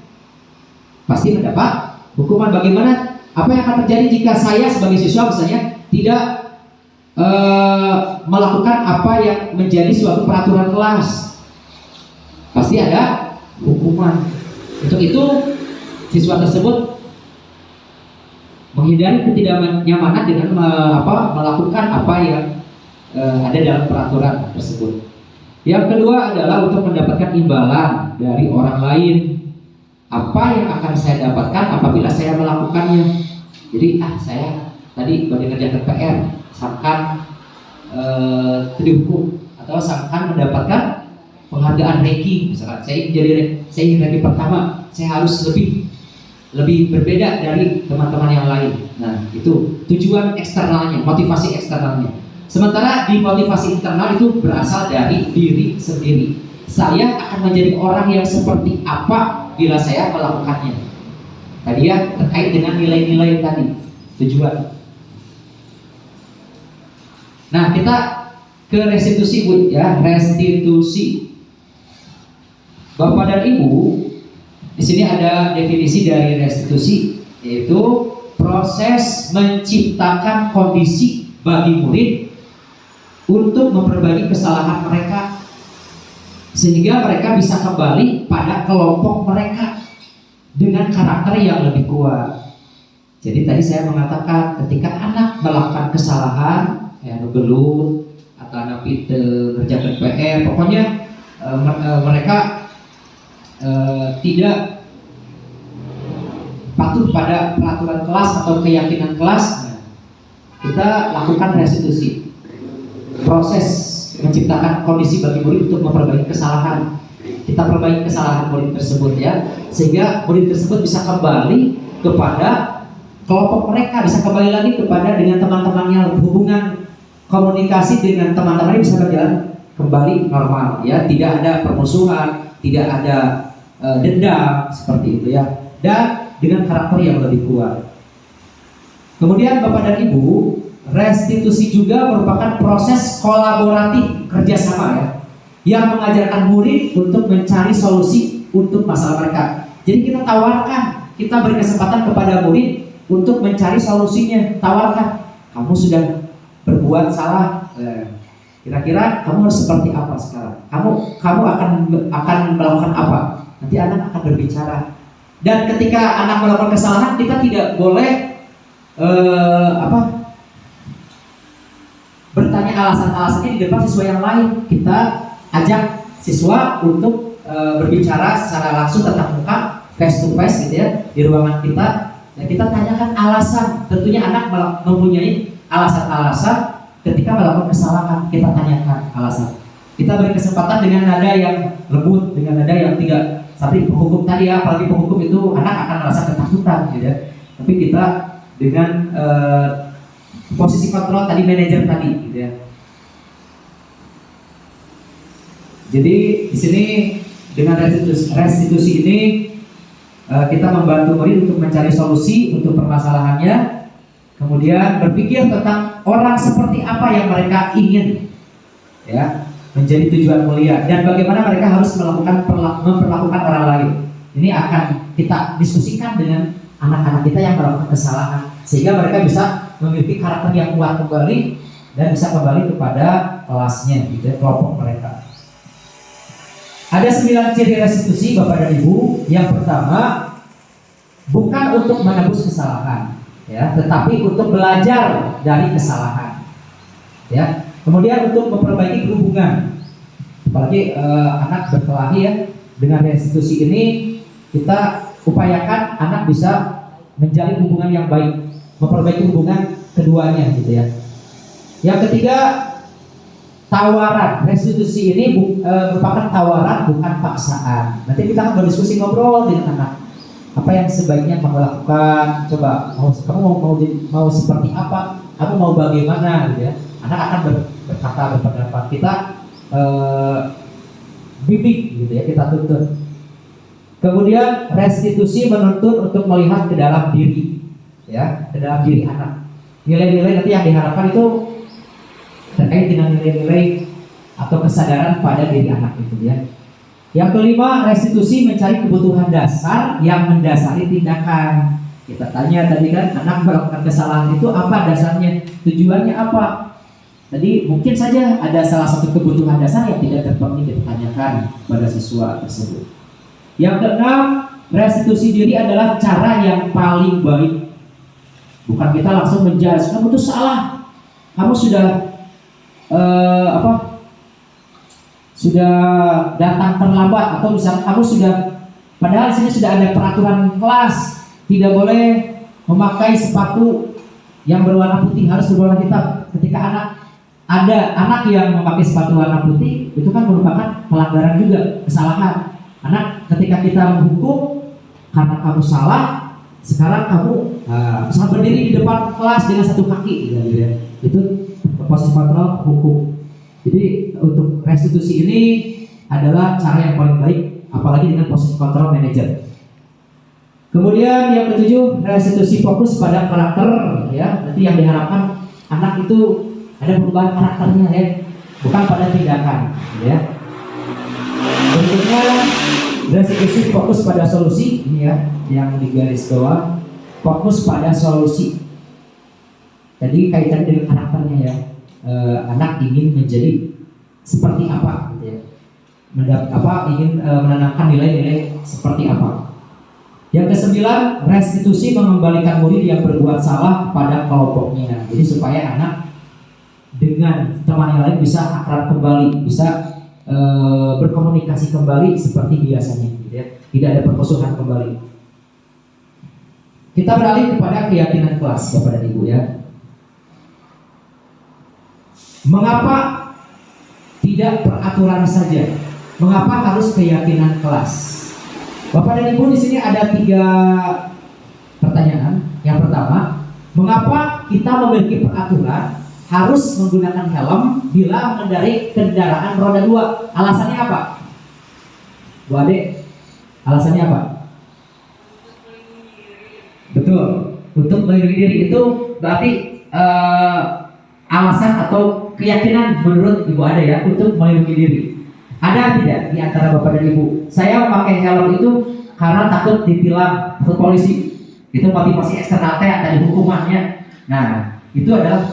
[SPEAKER 5] Pasti mendapat hukuman. Bagaimana? Apa yang akan terjadi jika saya sebagai siswa misalnya tidak melakukan apa yang menjadi suatu peraturan kelas? Pasti ada hukuman. Untuk itu siswa tersebut menghindari ketidaknyamanan dengan melakukan apa yang ada dalam peraturan tersebut. Yang kedua adalah untuk mendapatkan imbalan dari orang lain. Apa yang akan saya dapatkan apabila saya melakukannya? Jadi saya tadi bagi ngerjakan PR, sangkan dihukum atau sangkan mendapatkan penghargaan ranking, misalkan saya ingin ranking pertama, saya harus lebih berbeda dari teman-teman yang lain. Nah, itu tujuan eksternalnya, motivasi eksternalnya. Sementara di motivasi internal itu berasal dari diri sendiri. Saya akan menjadi orang yang seperti apa bila saya melakukannya. Tadi ya, terkait dengan nilai-nilai tadi, tujuan. Nah, kita ke restitusi, Bu, ya, restitusi. Bapak dan Ibu, di sini ada definisi dari restitusi, yaitu proses menciptakan kondisi bagi murid untuk memperbaiki kesalahan mereka sehingga mereka bisa kembali pada kelompok mereka dengan karakter yang lebih kuat. Jadi tadi saya mengatakan ketika anak melakukan kesalahan, gelut atau anak ngerjakan PR, pokoknya mereka tidak patuh pada peraturan kelas atau keyakinan kelas, kita lakukan restitusi. Proses menciptakan kondisi bagi murid untuk memperbaiki kesalahan. Kita perbaiki kesalahan murid tersebut, ya, sehingga murid tersebut bisa kembali kepada kelompok mereka, bisa kembali lagi kepada dengan teman-temannya, hubungan komunikasi dengan teman-temannya bisa berjalan kembali normal, ya, tidak ada permusuhan, tidak ada dendam seperti itu ya, dan dengan karakter yang lebih kuat. Kemudian Bapak dan Ibu, restitusi juga merupakan proses kolaboratif kerjasama ya, yang mengajarkan murid untuk mencari solusi untuk masalah mereka. Jadi kita tawarkan, kita beri kesempatan kepada murid untuk mencari solusinya. Tawarkan, kamu sudah berbuat salah, kira-kira kamu harus seperti apa sekarang? Kamu akan melakukan apa? Nanti anak akan berbicara. Dan ketika anak melakukan kesalahan, kita tidak boleh bertanya alasan-alasannya di depan siswa yang lain. Kita ajak siswa untuk berbicara secara langsung tatap muka, face to face gitu ya, di ruangan kita. Dan kita tanyakan alasan. Tentunya anak mempunyai alasan-alasan ketika melakukan kesalahan. Kita tanyakan alasan. Kita beri kesempatan dengan nada yang lembut, dengan nada yang tidak seperti penghukum tadi ya. Apalagi penghukum itu anak akan merasa ketakutan gitu ya. Tapi kita dengan posisi kontrol tadi, manajer tadi gitu ya. Jadi di sini dengan restitusi ini kita membantu murid untuk mencari solusi untuk permasalahannya, kemudian berpikir tentang orang seperti apa yang mereka ingin ya menjadi tujuan mulia, dan bagaimana mereka harus memperlakukan orang lain. Ini akan kita diskusikan dengan anak-anak kita yang melakukan kesalahan, sehingga mereka bisa memiliki karakter yang kuat kembali dan bisa kembali kepada kelasnya gitu, kelompok mereka. Ada 9 ciri restitusi Bapak dan Ibu. Yang pertama, bukan untuk menebus kesalahan ya, tetapi untuk belajar dari kesalahan ya. Kemudian untuk memperbaiki hubungan, apalagi anak berkelahi ya. Dengan restitusi ini kita upayakan anak bisa menjalin hubungan yang baik, memperbaiki hubungan keduanya gitu ya. Yang ketiga, tawaran. Restitusi ini merupakan tawaran, bukan paksaan. Nanti kita akan berdiskusi, ngobrol dengan anak. Apa yang sebaiknya kamu lakukan? Coba, kamu mau seperti apa? Kamu mau bagaimana gitu ya? Anak akan berkata, berpendapat. Kita bimbing gitu ya, kita tuntut. Kemudian restitusi menuntut untuk melihat ke dalam diri ya, ke dalam diri anak. Nilai-nilai nanti yang diharapkan itu terkait dengan nilai-nilai atau kesadaran pada diri anak itu ya. Yang kelima, restitusi mencari kebutuhan dasar yang mendasari tindakan. Kita tanya tadi kan, anak melakukan kesalahan itu apa dasarnya, tujuannya apa? Tadi mungkin saja ada salah satu kebutuhan dasar yang tidak terpenuhi, kita tanyakan pada siswa tersebut. Yang keenam, restitusi diri adalah cara yang paling baik. Bukan kita langsung menjudge, kamu itu salah, kamu sudah sudah datang terlambat, atau misalnya kamu sudah, padahal di sini sudah ada peraturan kelas, tidak boleh memakai sepatu yang berwarna putih, harus berwarna hitam. Ketika ada anak yang memakai sepatu warna putih, itu kan merupakan pelanggaran juga, kesalahan. Anak, ketika kita menghukum karena kamu salah, sekarang kamu misalnya berdiri di depan kelas dengan satu kaki gitu ya. Itu posisi kontrol hukum. Jadi untuk restitusi ini adalah cara yang paling baik, apalagi dengan posisi kontrol manajer. Kemudian yang ketujuh, restitusi fokus pada karakter ya. Nanti yang diharapkan anak itu ada perubahan karakternya ya, bukan pada tindakan ya. Berikutnya, restitusi fokus pada solusi ini ya, yang di garis bawah, fokus pada solusi. Jadi kaitan dengan karakternya ya. Anak ingin menjadi seperti apa gitu ya. Ingin menanamkan nilai-nilai seperti apa. Yang kesembilan, restitusi mengembalikan murid yang berbuat salah pada kelompoknya. Jadi supaya anak dengan teman yang lain bisa akrab kembali, bisa berkomunikasi kembali seperti biasanya gitu ya. Tidak ada permusuhan kembali. Kita beralih kepada keyakinan kelas Bapak dan Ibu ya. Mengapa tidak peraturan saja? Mengapa harus keyakinan kelas? Bapak dan Ibu, di sini ada 3 pertanyaan. Yang pertama, mengapa kita memiliki peraturan harus menggunakan helm bila mengendarai kendaraan roda 2? Alasannya apa? Bu Ade, alasannya apa? Betul, untuk melindungi diri itu berarti alasan atau keyakinan menurut Ibu Ade ya untuk melindungi diri. Ada tidak di antara Bapak dan Ibu? Saya memakai helm itu karena takut ditilang ke polisi. Itu motivasi eksternal teh dari hukumannya. Nah, itu adalah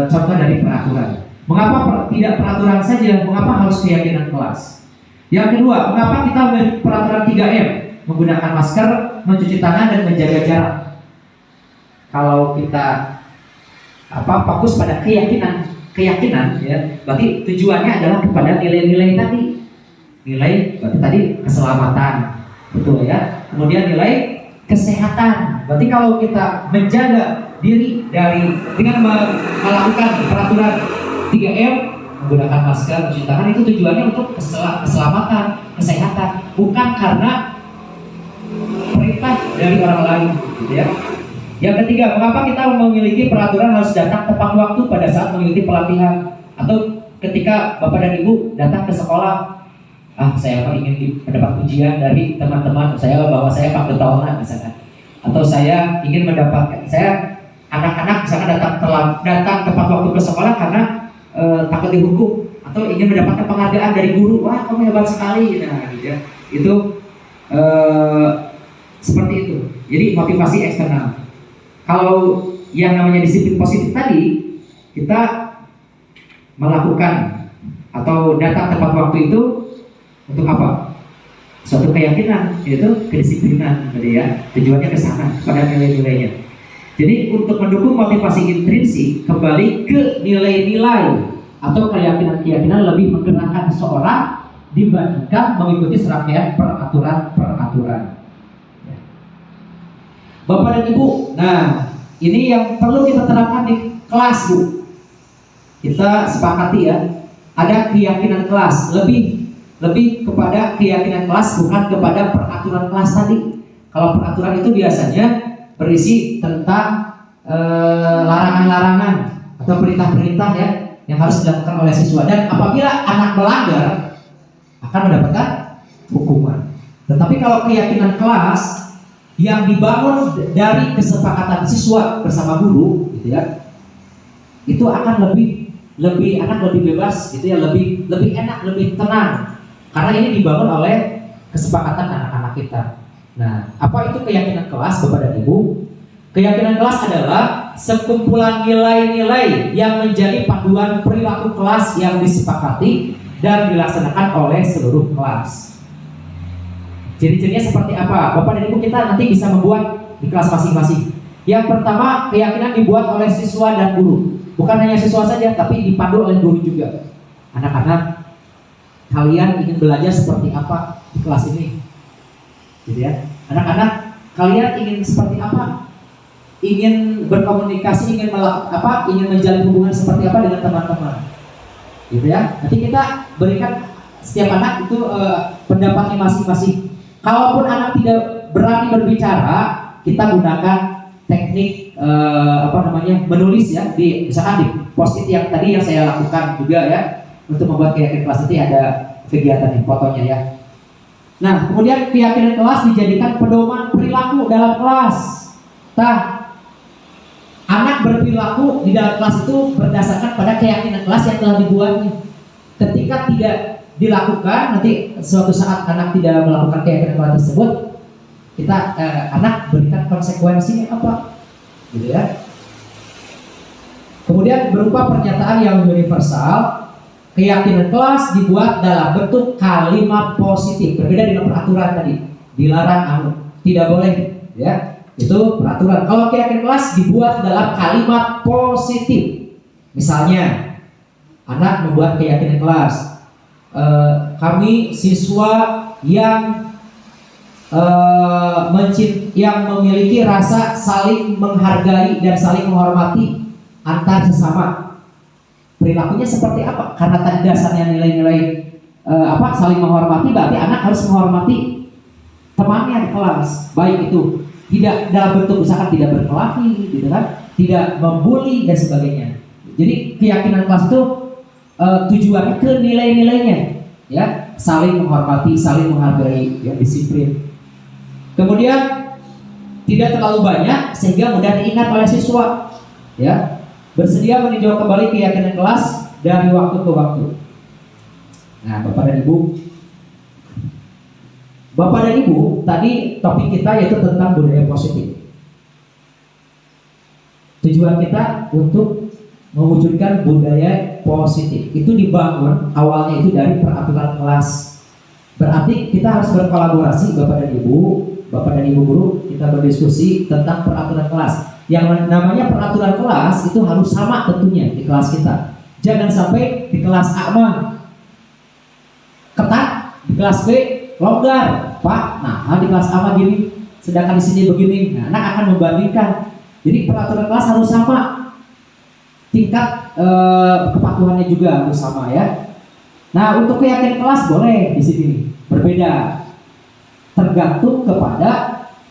[SPEAKER 5] contoh dari peraturan. Mengapa tidak peraturan saja? Mengapa harus keyakinan kelas? Yang kedua, mengapa kita memiliki peraturan 3M? Menggunakan masker, mencuci tangan, dan menjaga jarak. Kalau kita fokus pada keyakinan ya, berarti tujuannya adalah kepada nilai-nilai tadi. Nilai berarti tadi keselamatan, betul ya. Kemudian nilai kesehatan. Berarti kalau kita menjaga diri dengan melakukan peraturan 3M, menggunakan masker, mencuci tangan, itu tujuannya untuk keselamatan, kesehatan, bukan karena perintah dari orang lain, gitu ya. Yang ketiga, mengapa kita memiliki peraturan harus datang tepat waktu pada saat mengikuti pelatihan atau ketika Bapak dan Ibu datang ke sekolah? Saya ingin mendapat ujian dari teman-teman saya bahwa saya Pak Detawana misalkan, atau saya ingin mendapatkan anak-anak misalkan datang tepat waktu ke sekolah karena takut dihukum atau ingin mendapatkan penghargaan dari guru. Wah, kamu hebat sekali, nah gitu ya. Itu seperti itu. Jadi motivasi eksternal. Kalau yang namanya disiplin positif tadi, kita melakukan atau datang tepat waktu itu untuk apa? Suatu keyakinan, yaitu kedisiplinan tadi ya. Tujuannya ke sana, pada nilai-nilainya. Jadi untuk mendukung motivasi intrinsik, kembali ke nilai-nilai atau keyakinan-keyakinan lebih menggerakkan seseorang dibandingkan mengikuti serangkaian peraturan-peraturan. Bapak dan Ibu, nah ini yang perlu kita terapkan di kelas, Bu. Kita sepakati ya, ada keyakinan kelas, lebih kepada keyakinan kelas, bukan kepada peraturan kelas tadi. Kalau peraturan itu biasanya berisi tentang larangan-larangan atau perintah-perintah ya yang harus dilakukan oleh siswa, dan apabila anak melanggar akan mendapatkan hukuman. Tetapi kalau keyakinan kelas yang dibangun dari kesepakatan siswa bersama guru, gitu ya, itu akan lebih bebas, gitu ya, lebih enak, lebih tenang, karena ini dibangun oleh kesepakatan anak-anak kita. Nah, apa itu keyakinan kelas, Bapak dan Ibu? Keyakinan kelas adalah sekumpulan nilai-nilai yang menjadi panduan perilaku kelas yang disepakati dan dilaksanakan oleh seluruh kelas. Ciri-cirinya seperti apa? Bapak dan Ibu, kita nanti bisa membuat di kelas masing-masing. Yang pertama, keyakinan dibuat oleh siswa dan guru. Bukan hanya siswa saja, tapi dipandu oleh guru juga. Anak-anak, kalian ingin belajar seperti apa di kelas ini? Gitu ya. Anak-anak, kalian ingin seperti apa? Ingin berkomunikasi, ingin menjalin hubungan seperti apa dengan teman-teman? Gitu ya. Nanti kita berikan setiap anak itu pendapatnya masing-masing. Kalaupun anak tidak berani berbicara, kita gunakan teknik menulis ya, misalkan di post-it yang tadi yang saya lakukan juga ya, untuk membuat keyakinan kelas. Nanti ada kegiatan di fotonya ya. Nah, kemudian keyakinan kelas dijadikan pedoman perilaku dalam kelas. Anak berperilaku di dalam kelas itu berdasarkan pada keyakinan kelas yang telah dibuatnya. Ketika tidak dilakukan, nanti suatu saat anak tidak melakukan keyakinan kelas tersebut, kita anak berikan konsekuensinya apa, gitu ya. Kemudian berupa pernyataan yang universal, keyakinan kelas dibuat dalam bentuk kalimat positif, berbeda dengan peraturan tadi, dilarang, tidak boleh, ya. Itu peraturan. Kalau keyakinan kelas dibuat dalam kalimat positif, misalnya anak membuat keyakinan kelas, kami siswa yang memiliki rasa saling menghargai dan saling menghormati antar sesama. Perilakunya seperti apa? Karena tadi dasarnya nilai-nilai saling menghormati, berarti anak harus menghormati temannya di kelas, baik itu tidak dalam bentuk misalkan tidak berkelahi, gitu kan, tidak membuli dan sebagainya. Jadi keyakinan kelas itu tujuannya ke nilai-nilainya, ya. saling menghormati, saling menghargai, ya, disiplin. Kemudian tidak terlalu banyak sehingga mudah diingat oleh siswa, ya. Bersedia meninjau kembali keyakinan kelas dari waktu ke waktu. Nah, Bapak dan Ibu, tadi topik kita yaitu tentang budaya positif. Tujuan kita untuk mewujudkan budaya positif itu dibangun awalnya itu dari peraturan kelas. Berarti kita harus berkolaborasi Bapak dan Ibu guru, kita berdiskusi tentang peraturan kelas. Yang namanya peraturan kelas itu harus sama tentunya di kelas kita. Jangan sampai di kelas A mah ketat, di kelas B longgar, Pak. Nah, di kelas A mah gini, sedangkan di sini begini. Nah, anak akan membandingkan. Jadi peraturan kelas harus sama. Tingkat kepatuhannya juga harus sama, ya. Nah, untuk keyakinan kelas boleh di sini berbeda. Tergantung kepada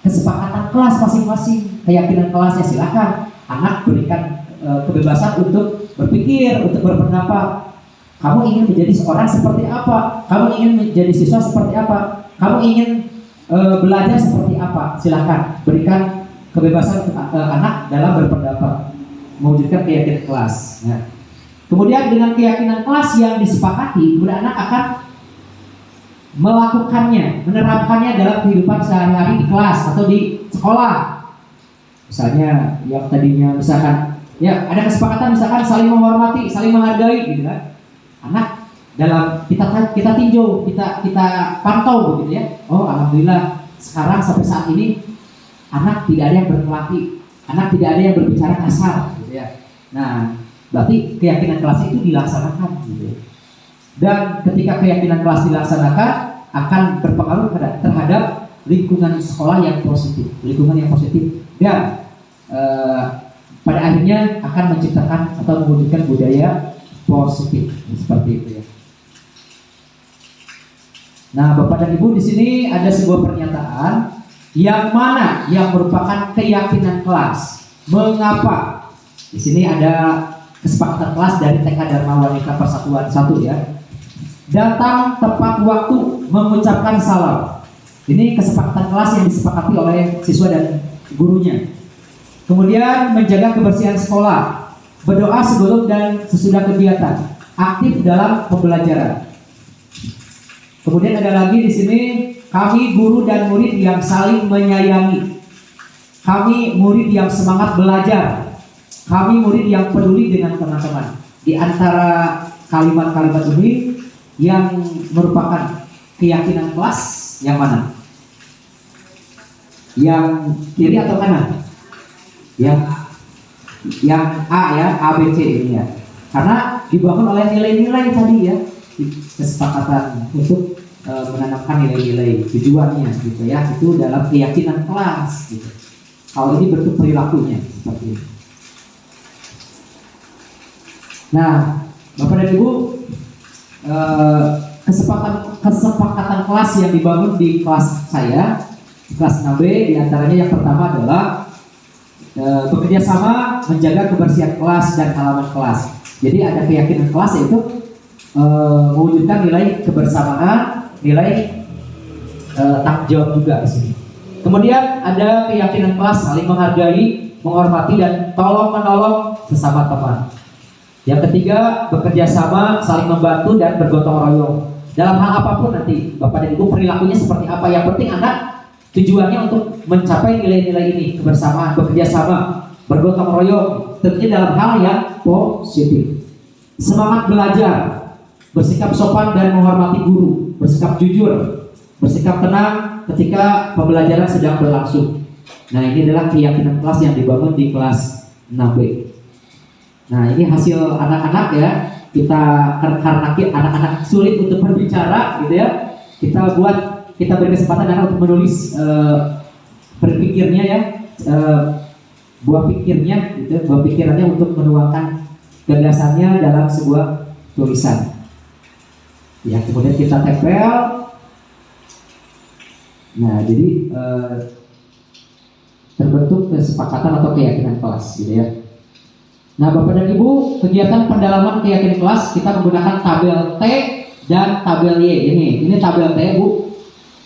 [SPEAKER 5] kesepakatan kelas masing-masing. Keyakinan kelasnya silakan. Anak berikan kebebasan untuk berpikir, untuk berpendapat. Kamu ingin menjadi seorang seperti apa? Kamu ingin menjadi siswa seperti apa? Kamu ingin belajar seperti apa? Silakan berikan kebebasan anak dalam berpendapat, mewujudkan keyakinan kelas. Nah, kemudian dengan keyakinan kelas yang disepakati, kemudian anak akan melakukannya, menerapkannya dalam kehidupan sehari-hari di kelas atau di sekolah. Misalnya yang tadinya misalkan ya ada kesepakatan misalkan saling menghormati, saling menghargai gitu kan. Anak dalam kita tinjau, kita pantau begitu ya. Oh, alhamdulillah sekarang sampai saat ini anak tidak ada yang berkelahi, anak tidak ada yang berbicara kasar gitu ya. Nah, berarti keyakinan kelas itu dilaksanakan gitu ya. Dan ketika keyakinan kelas dilaksanakan akan berpengaruh terhadap lingkungan sekolah yang positif, dan pada akhirnya akan menciptakan atau mewujudkan budaya positif seperti itu ya. Nah, Bapak dan Ibu, di sini ada sebuah pernyataan yang mana yang merupakan keyakinan kelas. Mengapa? Di sini ada kesepakatan kelas dari TK Dharma Wanita Persatuan 1 ya. Datang tepat waktu mengucapkan salam. Ini kesepakatan kelas yang disepakati oleh siswa dan gurunya. Kemudian menjaga kebersihan sekolah, berdoa sebelum dan sesudah kegiatan, aktif dalam pembelajaran. Kemudian ada lagi di sini, kami guru dan murid yang saling menyayangi. Kami murid yang semangat belajar. Kami murid yang peduli dengan teman-teman. Di antara kalimat-kalimat ini yang merupakan keyakinan kelas yang mana? Yang kiri atau kanan? Yang A ya, A, B, C ini ya. Karena dibangun oleh nilai-nilai tadi ya, kesepakatan untuk menanamkan nilai-nilai tujuannya gitu ya, itu dalam keyakinan kelas gitu. Kalau ini bentuk perilakunya seperti itu. Nah, Bapak dan Ibu, kesepakatan kelas yang dibangun di kelas saya, kelas 6B, diantaranya yang pertama adalah bekerja sama menjaga kebersihan kelas dan halaman kelas. Jadi ada keyakinan kelas yaitu mewujudkan nilai kebersamaan, nilai tanggung jawab juga di sini. Kemudian ada keyakinan kelas saling menghargai, menghormati dan tolong menolong sesama teman. Yang ketiga, bekerja sama, saling membantu dan bergotong royong. Dalam hal apapun nanti Bapak dan Ibu perilakunya seperti apa, yang penting anak tujuannya untuk mencapai nilai-nilai ini, kebersamaan, bekerja sama, bergotong royong, tentunya dalam hal yang positif. Semangat belajar, bersikap sopan dan menghormati guru, bersikap jujur, bersikap tenang ketika pembelajaran sedang berlangsung. Nah, ini adalah keyakinan kelas yang dibangun di kelas 6B. Nah, ini hasil anak-anak ya. Kita karena anak-anak sulit untuk berbicara gitu ya, kita beri kesempatan anak untuk menulis berpikirnya ya, buah pikirannya untuk menuangkan gagasannya dalam sebuah tulisan. Ya, kemudian kita tempel. Nah, jadi terbentuk kesepakatan atau keyakinan kelas gitu ya. Nah, Bapak dan Ibu, kegiatan pendalaman keyakinan kelas kita menggunakan tabel T, B, dan tabel Y. Ini tabel T, Bu.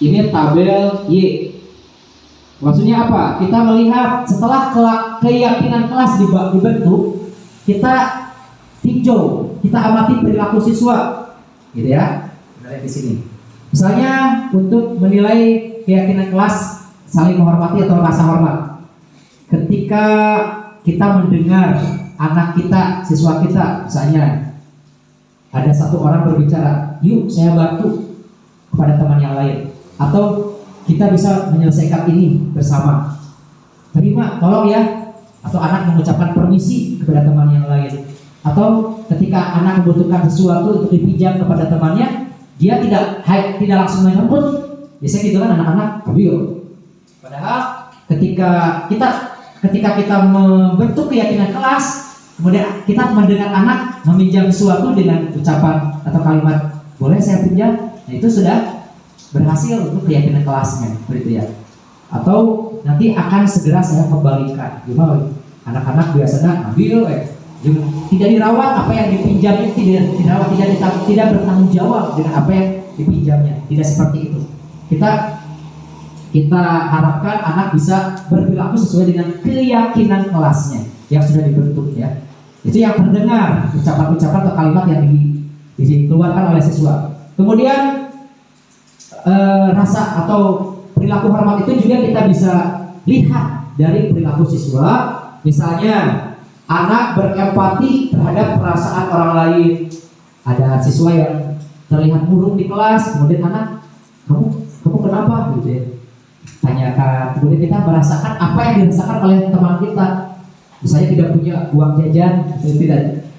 [SPEAKER 5] Ini tabel Y. Maksudnya apa? Kita melihat setelah keyakinan kelas dibentuk, kita tinjau, kita amati perilaku siswa, gitu ya. Kita lihat di sini. Misalnya untuk menilai keyakinan kelas saling menghormati atau rasa hormat. Ketika kita mendengar anak kita, siswa kita, misalnya ada satu orang berbicara, yuk saya bantu kepada teman yang lain, atau kita bisa menyelesaikan ini bersama. Terima, tolong ya. Atau anak mengucapkan permisi kepada teman yang lain. Atau ketika anak membutuhkan sesuatu untuk dipinjam kepada temannya, dia tidak langsung menyebut. Biasanya gitu kan anak-anak, ambil. Padahal ketika kita membentuk keyakinan kelas, kemudian kita mendengar anak meminjam sesuatu dengan ucapan atau kalimat, boleh saya pinjam? Nah, itu sudah berhasil untuk keyakinan kelasnya, begitu ya. Atau nanti akan segera saya kembalikan. Gimana? Anak-anak biasanya ambil, tidak dirawat apa yang dipinjamnya, tidak bertanggung jawab dengan apa yang dipinjamnya. Tidak seperti itu. Kita harapkan anak bisa berperilaku sesuai dengan keyakinan kelasnya yang sudah dibentuk ya. Itu yang terdengar ucapan-ucapan atau kalimat yang dikeluarkan oleh siswa. Kemudian rasa atau perilaku hormat itu juga kita bisa lihat dari perilaku siswa. Misalnya anak berempati terhadap perasaan orang lain. Ada siswa yang terlihat murung di kelas, kemudian anak, kamu kenapa gitu ya, tanyakan. Kemudian kita merasakan apa yang dirasakan oleh teman kita. Misalnya tidak punya uang jajan,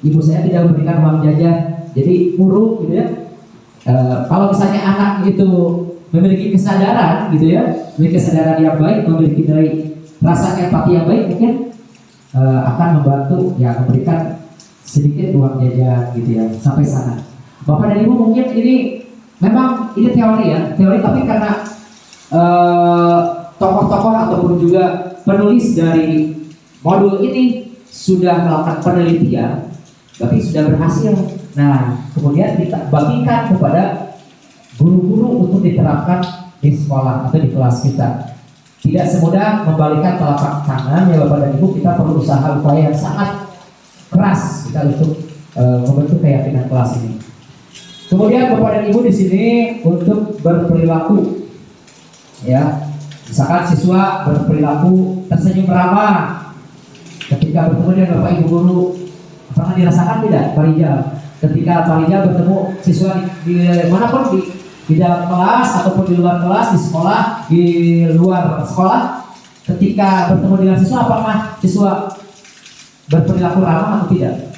[SPEAKER 5] ibu saya tidak memberikan uang jajan, jadi murung gitu ya. Kalau misalnya anak itu memiliki kesadaran gitu ya, memiliki kesadaran yang baik, memiliki dari rasa empati yang baik, mungkin akan membantu ya, memberikan sedikit uang jajan gitu ya, sampai sana. Bapak dan Ibu mungkin ini memang ini teori ya, teori, tapi karena tokoh-tokoh ataupun juga penulis dari modul ini sudah melakukan penelitian, berarti sudah berhasil. Nah, kemudian kita bagikan kepada guru-guru untuk diterapkan di sekolah atau di kelas kita. Tidak semudah membalikan telapak tangan ya Bapak dan Ibu, kita perlu usaha upaya yang sangat keras kita untuk membentuk keyakinan kelas ini. Kemudian Bapak dan Ibu di sini untuk berperilaku ya. Misalkan siswa berperilaku tersenyum ramah ketika bertemu dengan Bapak Ibu guru. Pernah dirasakan tidak Pak Rijal? Ketika Pak Rijal bertemu siswa di manapun, di dalam kelas ataupun di luar kelas, di sekolah, di luar sekolah, ketika bertemu dengan siswa, apakah siswa berperilaku ramah atau tidak?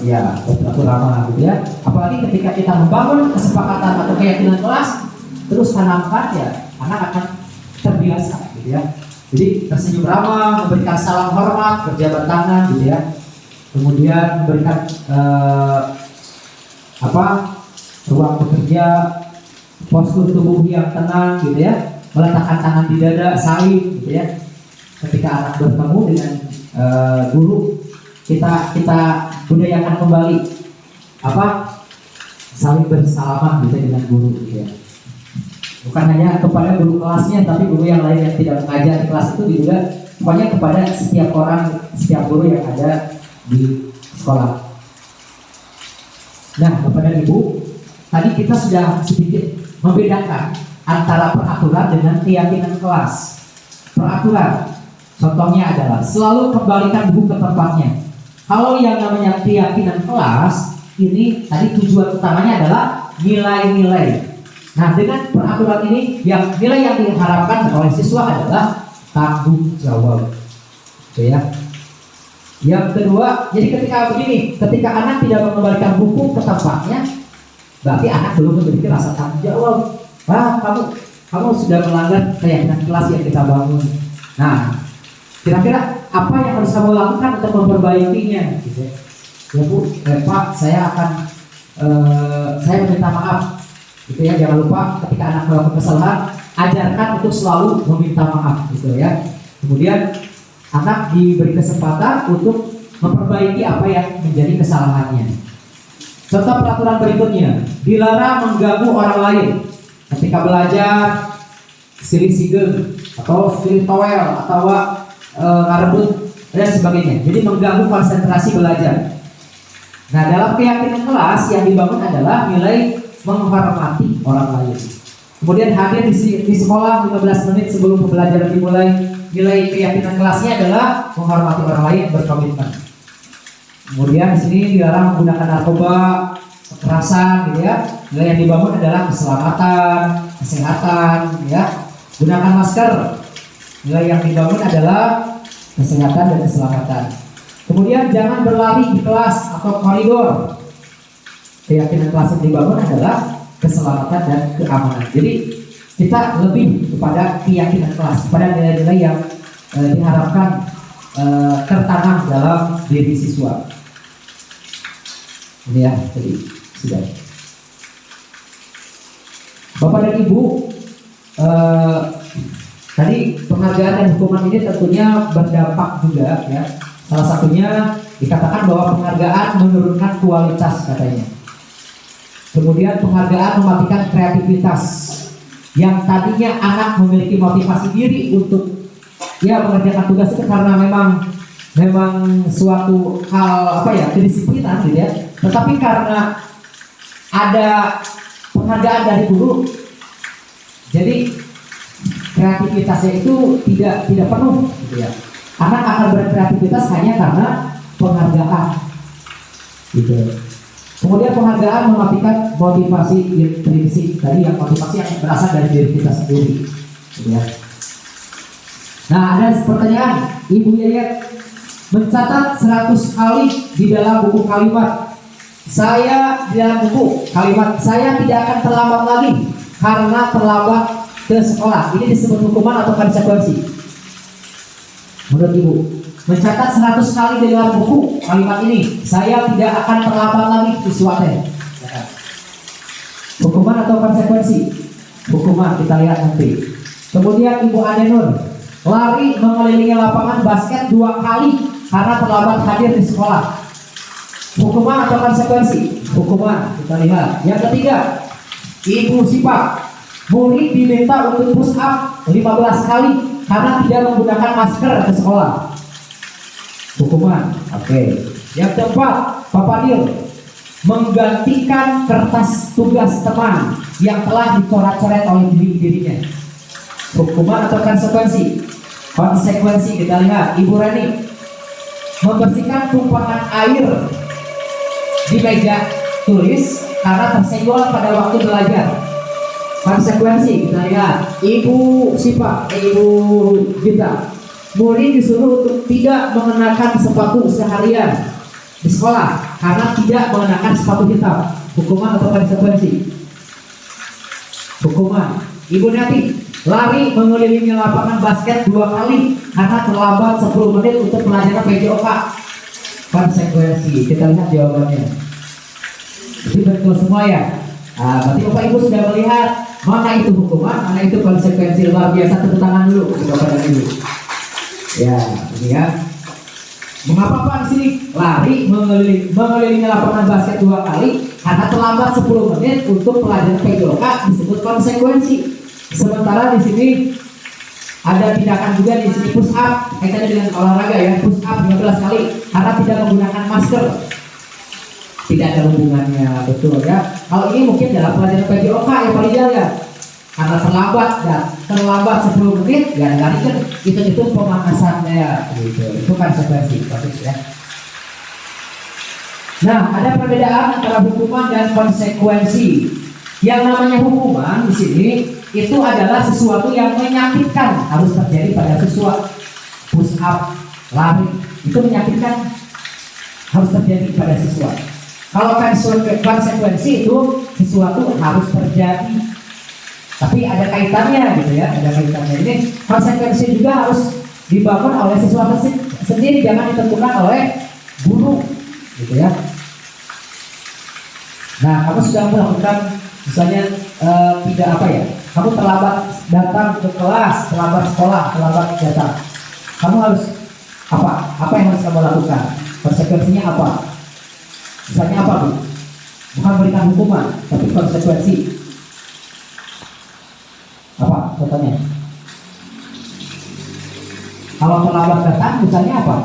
[SPEAKER 5] Ya, berperilaku ramah gitu ya. Apalagi ketika kita membangun kesepakatan atau keyakinan kelas, terus tanamkan ya, anak akan terbiasa gitu ya. Jadi tersenyum ramah, memberikan salam hormat, berjabat tangan gitu ya. Kemudian memberikan ruang bekerja, postur tubuh yang tenang gitu ya, meletakkan tangan di dada, saling gitu ya. Ketika anak bertemu dengan guru, kita budayakan kembali saling bersalaman gitu dengan guru gitu ya. Bukan hanya kepada guru kelasnya, tapi guru yang lain yang tidak mengajar di kelas itu juga, pokoknya kepada setiap orang, setiap guru yang ada di sekolah. Nah, Bapak dan Ibu, tadi kita sudah sedikit membedakan antara peraturan dengan keyakinan kelas. Peraturan, contohnya adalah selalu kembalikan buku ke tempatnya. Kalau yang namanya keyakinan kelas, ini tadi tujuan utamanya adalah nilai-nilai. Nah, dengan peraturan ini, yang nilai yang diharapkan oleh siswa adalah tanggung jawab. Oke ya. Yang kedua, jadi ketika anak tidak mengembalikan buku ke tempatnya, berarti anak belum memiliki rasa tanggung jawab. Kamu sudah melanggar keyakinan kelas yang kita bangun. Nah, kira-kira apa yang harus kamu lakukan untuk memperbaikinya? Gitu. Ya Bu, Pak, saya meminta maaf. Gitu ya, jangan lupa ketika anak melakukan kesalahan, ajarkan untuk selalu meminta maaf, gitu ya. Kemudian anak diberi kesempatan untuk memperbaiki apa yang menjadi kesalahannya. serta peraturan berikutnya. Dilarang mengganggu orang lain ketika belajar, silih sigel atau silih towel atau ngarebut dan sebagainya. Jadi mengganggu konsentrasi belajar. Nah, dalam keyakinan kelas yang dibangun adalah nilai menghormati orang lain. Kemudian hadir di sekolah 15 menit sebelum pembelajaran dimulai. Nilai keyakinan kelasnya adalah menghormati orang lain, berkomitmen. Kemudian di sini dilarang menggunakan narkoba, kekerasan, gitu ya. Nilai yang dibangun adalah keselamatan, kesehatan, ya. Gunakan masker. Nilai yang dibangun adalah kesehatan dan keselamatan. Kemudian jangan berlari di kelas atau koridor. Keyakinan kelas yang dibangun adalah keselamatan dan keamanan. Jadi kita lebih kepada keyakinan kelas, pada nilai-nilai yang diharapkan tertanam dalam diri siswa. Ini ya, jadi sudah. Bapak dan Ibu, tadi penghargaan dan hukuman ini tentunya berdampak juga ya. Salah satunya dikatakan bahwa penghargaan menurunkan kualitas katanya. Kemudian penghargaan mematikan kreativitas. Yang tadinya anak memiliki motivasi diri untuk ya mengerjakan tugas itu karena memang suatu hal kedisiplinan gitu ya. Tetapi karena ada penghargaan dari guru, jadi kreativitasnya itu tidak penuh gitu ya. Anak akan berkreativitas hanya karena penghargaan gitu. Kemudian penghargaan mematikan motivasi intrinsik, tadi yang motivasi yang berasal dari diri kita sendiri gitu ya. Nah, ada pertanyaan, Ibu Yayat mencatat 100 kali di dalam buku kalimat saya tidak akan terlambat lagi karena terlambat ke sekolah. Ini disebut hukuman atau konsekuensi? Menurut Ibu, mencatat 100 kali di dalam buku kalimat ini, saya tidak akan terlambat lagi siswa teh. Hukuman atau konsekuensi? Hukuman, kita lihat nanti. Kemudian Ibu Adenur, lari mengelilingi lapangan basket 2 kali karena terlambat hadir di sekolah. Hukuman atau konsekuensi? Hukuman, kita lihat. Yang ketiga, Ibu Sipa, murid diminta untuk push up 15 kali karena tidak menggunakan masker ke sekolah. Hukuman, oke. Yang keempat, Pak Fadil, menggantikan kertas tugas teman yang telah dicoret-coret oleh dirinya. Hukuman atau konsekuensi? Konsekuensi, kita lihat. Ibu Rani, membersihkan tumpahan air di meja tulis karena tersenggol pada waktu belajar. Konsekuensi, kita lihat. Ibu Sipa, Ibu Gita, murid disuruh untuk tidak mengenakan sepatu seharian di sekolah karena tidak mengenakan sepatu hitam. Hukuman atau konsekuensi? Hukuman. Ibu Nati, lari mengelilingi lapangan basket 2 kali karena terlambat 10 menit untuk pelajaran PJOK. Konsekuensi. Kita lihat jawabannya. Jadi betul semua ya. Nah, berarti Bapak Ibu sudah melihat mana itu hukuman, mana itu konsekuensi. Luar biasa, tepuk tangan dulu untuk Bapak dan Ibu. Ya, ini ya. Mengapa Pak di sini lari mengelilingi lapangan basket 2 kali karena terlambat 10 menit untuk pelajaran PJOK disebut konsekuensi. Sementara di sini ada tindakan juga di sini push up kaitannya dengan olahraga ya, push up 15 kali karena tidak menggunakan masker. Tidak ada hubungannya, betul ya. Kalau ini mungkin dalam pelajaran PJOK yang paling ya. Karena terlambat 10 menit ya kan itu pemanasannya gitu. Itu konsekuensi bagus ya. Nah, ada perbedaan antara hukuman dan konsekuensi. Yang namanya hukuman di sini itu adalah sesuatu yang menyakitkan, harus terjadi pada siswa. Push up, lari, itu menyakitkan, harus terjadi pada siswa. Kalau konsekuensi itu sesuatu harus terjadi, tapi ada kaitannya gitu ya, ada kaitannya. Ini konsekuensi juga harus dibangun oleh siswa sendiri, jangan ditentukan oleh guru, gitu ya. Nah, kamu sudah melakukan misalnya tidak kamu terlambat datang ke kelas, terlambat sekolah, terlambat datang. Kamu harus apa yang harus kamu lakukan? Konsekuensinya apa? Misalnya apa Bu? Bukan berikan hukuman, tapi konsekuensi. Apa contohnya? Kalau terlambat datang, misalnya apa?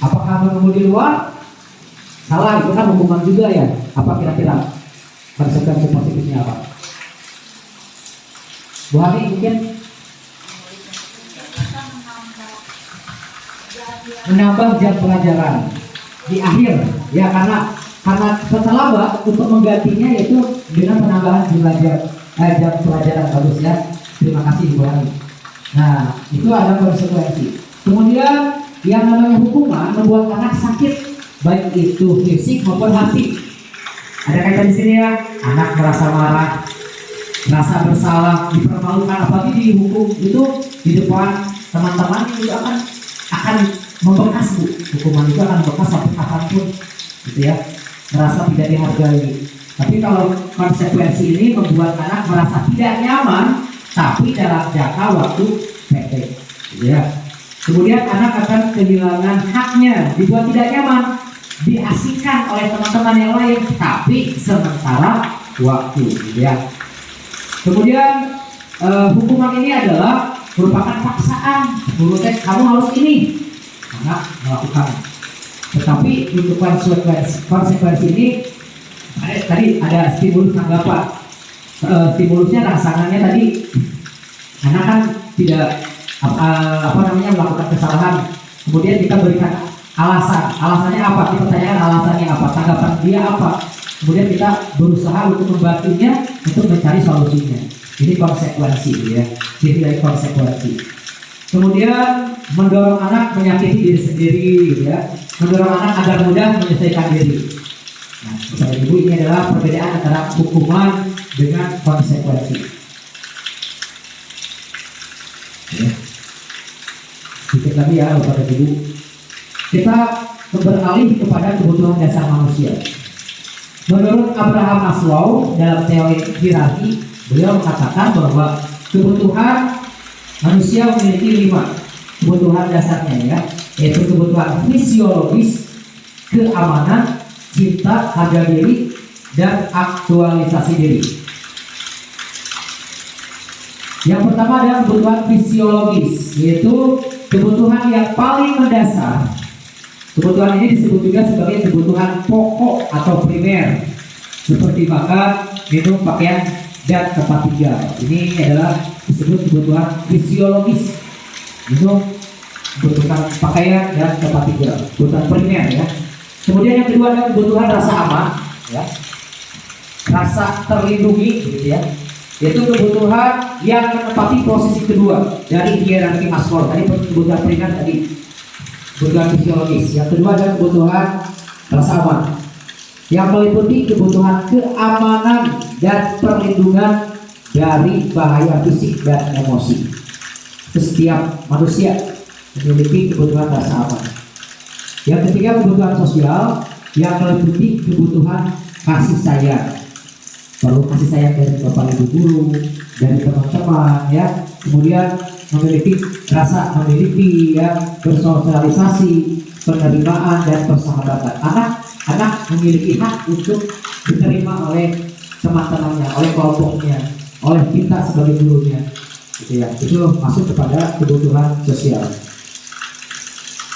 [SPEAKER 5] Apakah menunggu di luar? Salah, itu kan hukuman juga ya. Apa kira-kira konsekuensi positifnya apa? Bu Hani mungkin menambah jam pelajaran di akhir ya, karena terlambat untuk menggantinya yaitu dengan penambahan jam pelajaran. Bagus ya, terima kasih Bu Hani. Nah, itu ada konsekuensi. Kemudian yang namanya hukuman membuat anak sakit, baik itu fisik maupun hati. Ada kaitan di sini ya, anak merasa marah, merasa bersalah, dipermalukan, apalagi dihukum itu di depan teman-teman itu akan membekas Bu. Hukuman itu akan bekas sampai kapanpun, gitu ya. Merasa tidak dihargai. Tapi kalau konsekuensi ini membuat anak merasa tidak nyaman, tapi dalam jangka waktu pendek, gitu ya. Kemudian anak akan kehilangan haknya, dibuat tidak nyaman, diasingkan oleh teman-teman yang lain, tapi sementara waktu, gitu ya. Kemudian hukuman ini adalah merupakan paksaan. Guru kamu harus ini, anak melakukan. Tetapi untuk konsekuensi ini tadi ada stimulus tanggapan. Stimulusnya rangsangannya tadi anak kan tidak melakukan kesalahan, kemudian kita berikan alasannya apa, kita tanyakan alasannya apa, tanggapan dia apa, kemudian kita berusaha untuk membantunya untuk mencari solusinya. Ini konsekuensi ya, jadi dari konsekuensi. Kemudian mendorong anak menyakiti diri sendiri ya, mendorong anak agar mudah menyelesaikan diri. Nah, Bapak Ibu, ini adalah perbedaan antara hukuman dengan konsekuensi. Ya. Sedikit lagi ya Bapak Ibu, kita beralih kepada kebutuhan dasar manusia. Menurut Abraham Maslow dalam teori hierarki, beliau mengatakan bahwa kebutuhan manusia memiliki 5 kebutuhan dasarnya ya, yaitu kebutuhan fisiologis, keamanan, cinta, harga diri, dan aktualisasi diri. Yang pertama adalah kebutuhan fisiologis, yaitu kebutuhan yang paling mendasar. Kebutuhan ini disebut juga sebagai kebutuhan pokok atau primer, seperti makan, minum, pakaian, dan tempat tinggal. Ini adalah disebut kebutuhan fisiologis. Minum, kebutuhan pakaian, dan tempat tinggal, kebutuhan primer ya. Kemudian yang kedua adalah kebutuhan rasa aman, ya, rasa terlindungi, gitu ya. Yaitu kebutuhan yang menempati posisi kedua dari hierarki Maslow. Tadi kebutuhan primer tadi, kebutuhan fisiologis. Yang kedua adalah kebutuhan rasa aman, yang meliputi kebutuhan keamanan dan perlindungan dari bahaya fisik dan emosi. Setiap manusia memiliki kebutuhan rasa aman. Yang ketiga kebutuhan sosial, yang meliputi kebutuhan kasih sayang. Perlu kasih sayang dari bapak ibu guru, dari teman-teman ya. Kemudian memiliki rasa memiliki ya, bersosialisasi, penerimaan dan persahabatan. Anak memiliki hak untuk diterima oleh teman-temannya, oleh kelompoknya, oleh kita sebagai gurunya, gitu ya. Itu masuk kepada kebutuhan sosial.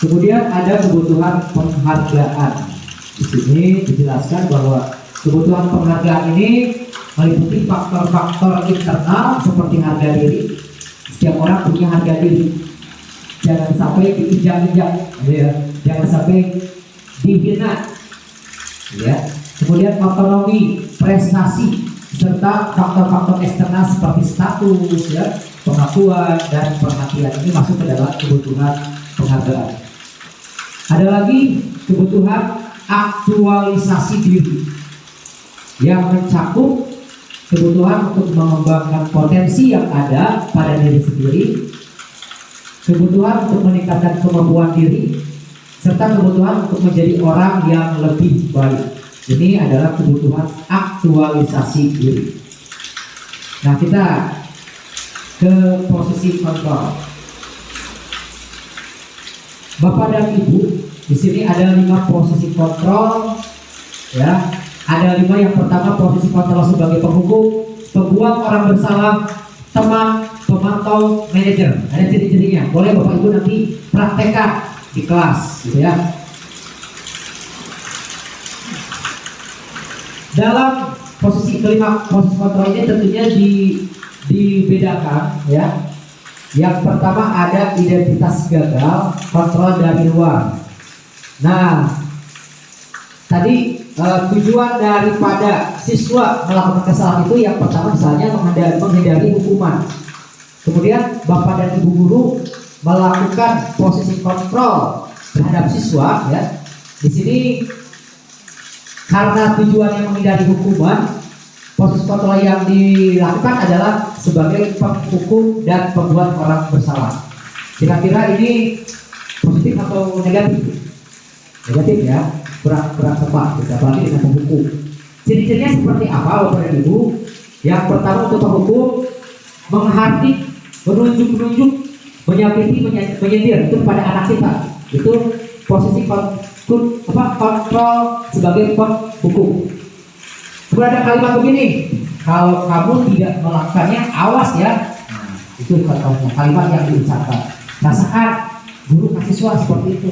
[SPEAKER 5] Kemudian ada kebutuhan penghargaan. Di sini dijelaskan bahwa kebutuhan penghargaan ini meliputi faktor-faktor internal seperti harga diri. Setiap orang punya harga diri. Jangan sampai diinjak-injak, ya. Jangan sampai dihina. Ya. Kemudian otonomi, prestasi, serta faktor-faktor eksternal seperti status, ya, pengakuan dan perhatian. Ini masuk ke dalam kebutuhan penghargaan. Ada lagi kebutuhan aktualisasi diri, yang mencakup kebutuhan untuk mengembangkan potensi yang ada pada diri sendiri, kebutuhan untuk meningkatkan kemampuan diri, serta kebutuhan untuk menjadi orang yang lebih baik. Ini adalah kebutuhan aktualisasi diri. Nah, kita ke posisi kontrol. Bapak dan Ibu, di sini ada 5 posisi kontrol Ya, ada 5. Yang pertama, posisi kontrol sebagai penghukum, pembuat orang bersalah, teman, pemantau, manajer. Ada ciri-cirinya. Boleh Bapak Ibu nanti praktekkan di kelas, gitu ya. Dalam posisi kelima, posisi kontrol ini tentunya dibedakan, ya. Yang pertama ada identitas gagal, kontrol dari luar. Nah, tadi tujuan daripada siswa melakukan kesalahan itu yang pertama misalnya menghindari hukuman. Kemudian Bapak dan Ibu guru melakukan posisi kontrol terhadap siswa, ya. Di sini karena tujuannya menghindari hukuman, posisi kontrol yang dilakukan adalah sebagai penghukum dan pembuat orang bersalah. Kira-kira ini positif atau negatif? Negatif ya, kurang tepat, apalagi dengan penghukum. Ciri-cirinya seperti apa Bapak dan Ibu? Yang pertama untuk penghukum, menghardik, menunjuk, menyakiti, menyendir itu pada anak kita. Itu posisi kontrol sebagai penghukum. Kemudian ada kalimat begini, kalau kamu tidak melakukannya, awas ya. Nah, itu contohnya kalimat yang diucapkan. Rasakan guru ke siswa seperti itu.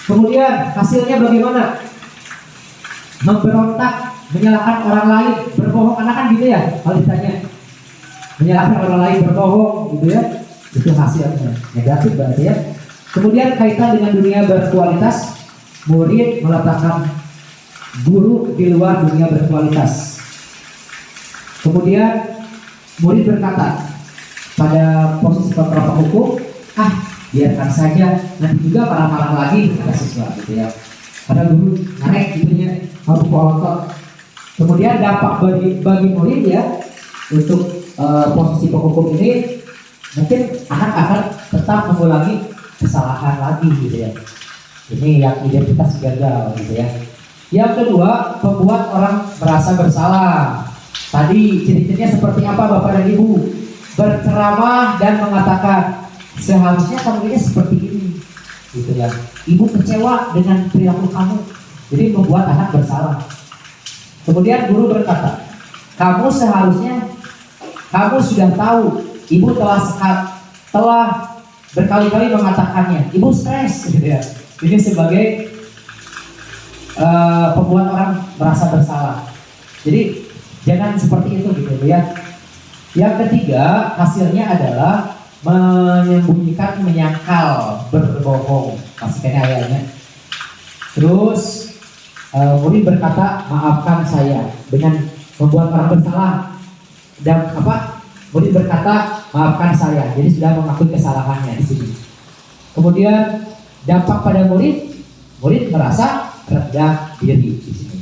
[SPEAKER 5] Kemudian hasilnya bagaimana? Memberontak, menyalahkan orang lain, berbohong. Anak kan gitu ya, kalau ditanya menyalahkan orang lain, berbohong, gitu ya. Itu hasilnya negatif berarti ya. Kemudian kaitan dengan dunia berkualitas, murid meletakkan guru di luar dunia berkualitas. Kemudian murid berkata pada posisi kontrol penghukum, biarkan saja, nanti juga marah-marah lagi kepada siswa, gitu ya. Ada guru naik gitunya, harus polot. Kemudian dampak bagi murid ya untuk posisi penghukum ini, mungkin anak akan tetap mengulangi kesalahan lagi, gitu ya. Ini yang identitas gagal, gitu ya. Yang kedua, membuat orang merasa bersalah. Tadi ciri-cirinya seperti apa Bapak dan Ibu? Berceramah dan mengatakan seharusnya kamu ini seperti ini, gitu ya. Ibu kecewa dengan perilaku kamu, jadi membuat anak bersalah. Kemudian guru berkata, kamu seharusnya, kamu sudah tahu, ibu telah berkali-kali mengatakannya, ibu stres, gitu ya. Ini sebagai pembuat orang merasa bersalah. Jadi jangan seperti itu, gitu ya. Yang ketiga, hasilnya adalah menyembunyikan, menyangkal, berbohong, pastikan ayatnya. Terus murid berkata, maafkan saya, dengan membuat orang bersalah. Dan murid berkata, maafkan saya, jadi sudah mengakui kesalahannya di sini. Kemudian dampak pada murid merasa rendah diri di sini.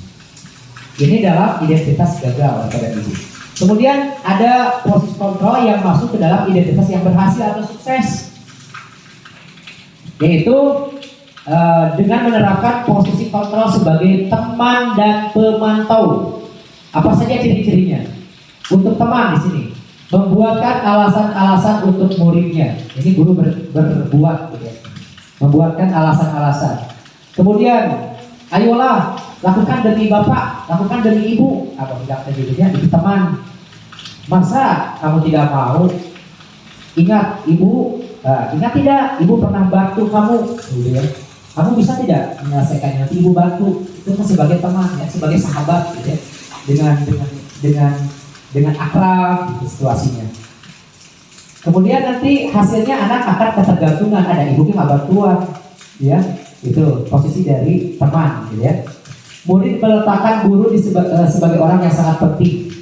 [SPEAKER 5] Ini dalam identitas gagal pada Ibu. Kemudian ada posisi kontrol yang masuk ke dalam identitas yang berhasil atau sukses, yaitu dengan menerapkan posisi kontrol sebagai teman dan pemantau. Apa saja ciri-cirinya? Untuk teman di sini, membuatkan alasan-alasan untuk muridnya. Ini guru berbuat, gitu ya. Membuatkan alasan-alasan. Kemudian, ayolah lakukan demi bapak, lakukan demi ibu. Apa tidak terjadinya? Itu teman. Masa kamu tidak mau? Ingat ibu, ingat tidak? Ibu pernah bantu kamu. Gitu ya. Kamu bisa tidak menyelesaikannya? Nanti ibu bantu. Itu kan sebagai teman, ya, sebagai sahabat, gitu ya. Dengan akrab gitu situasinya. Kemudian nanti hasilnya anak akan ketergantungan, ada ibu yang bantuan, ya. Itu posisi dari teman, gitu ya. Murid meletakkan guru sebagai orang yang sangat penting.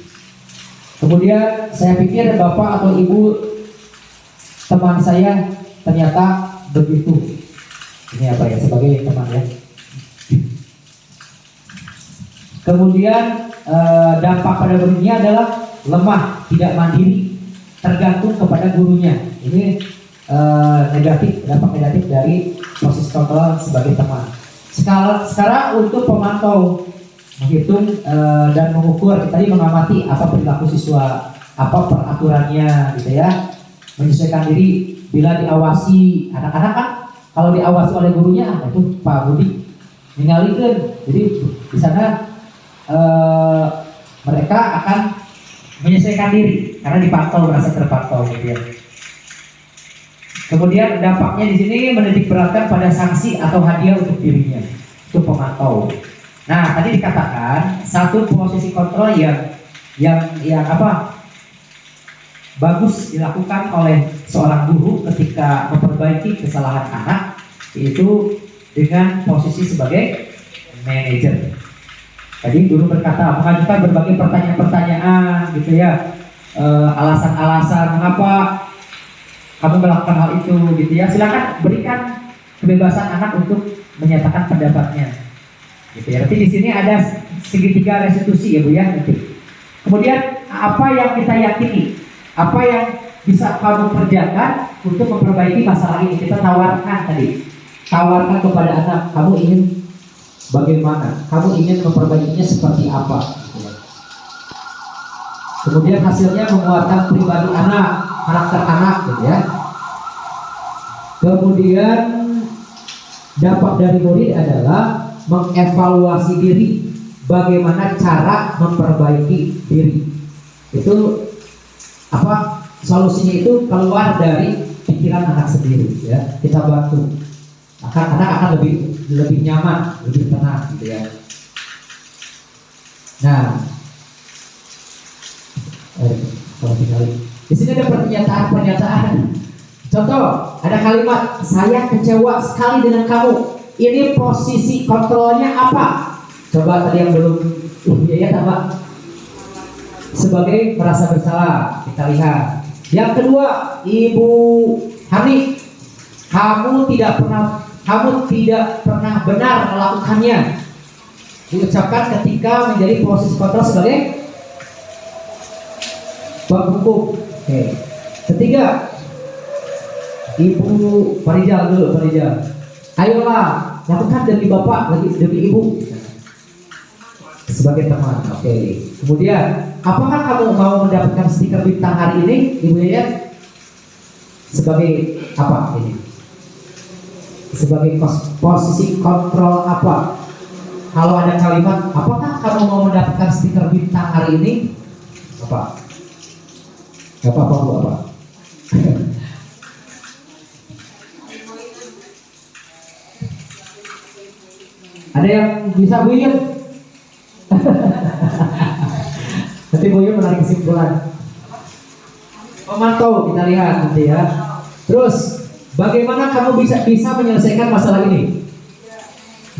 [SPEAKER 5] Kemudian saya pikir bapak atau ibu teman saya ternyata begitu. Ini apa ya, sebagai teman ya. Kemudian dampak pada gurunya adalah lemah, tidak mandiri, tergantung kepada gurunya. Ini negatif, dampak negatif dari proses kontrol sebagai teman. Sekarang untuk pemantau, menghitung dan mengukur, tadi mengamati apa perilaku siswa, apa peraturannya, gitu ya. Menyesuaikan diri bila diawasi. Anak-anak kan kalau diawasi oleh gurunya, itu Pak Budi mengalihkan. Jadi di sana mereka akan menyesuaikan diri karena dipantau, merasa terpantau gitu ya. Kemudian dampaknya di sini menitik beratkan pada sanksi atau hadiah untuk dirinya, itu pemantau. Nah, tadi dikatakan satu posisi kontrol yang apa bagus dilakukan oleh seorang guru ketika memperbaiki kesalahan anak, yaitu dengan posisi sebagai manajer. Tadi guru berkata mengajukan berbagai pertanyaan-pertanyaan gitu ya, alasan-alasan mengapa kamu melakukan hal itu gitu ya. Silakan berikan kebebasan anak untuk menyatakan pendapatnya gitu ya. Nanti di sini ada segitiga restitusi ya Bu ya nanti. Kemudian apa yang kita yakini, apa yang bisa kamu kerjakan untuk memperbaiki masalah ini, kita tawarkan tadi. Tawarkan kepada anak, kamu ingin bagaimana, kamu ingin memperbaikinya seperti apa gitu ya. Kemudian hasilnya menguatkan pribadi anak, karakter anak gitu ya. Kemudian dampak dari murid adalah mengevaluasi diri, bagaimana cara memperbaiki diri. Itu apa solusinya, itu keluar dari pikiran anak sendiri ya. Kita bantu anak akan lebih nyaman, lebih tenang gitu ya. Nah, kalau tinggal di sini ada pernyataan. Contoh, ada kalimat, saya kecewa sekali dengan kamu. Ini posisi kontrolnya apa? Coba tadi yang belum ya apa? Sebagai merasa bersalah, kita lihat. Yang kedua, Ibu Hani, kamu tidak pernah benar melakukannya. Diucapkan ketika menjadi posisi kontrol sebagai penghukum. Oke. Ketiga, Ibu Farijal dulu, Farijal. Ayolah, lakukan demi bapak, demi ibu. Sebagai teman, oke. Kemudian, apakah kamu mau mendapatkan stiker bintang hari ini, Ibu Yayat? Sebagai apa ini? Sebagai posisi kontrol apa? Kalau ada kalimat, apakah kamu mau mendapatkan stiker bintang hari ini? Apa? Gak apa-apa Bu, apa? Ada yang bisa Bu Yun? Nanti Bu Yun menarik kesimpulan. Memantau, kita lihat nanti ya. Terus, bagaimana kamu bisa menyelesaikan masalah ini?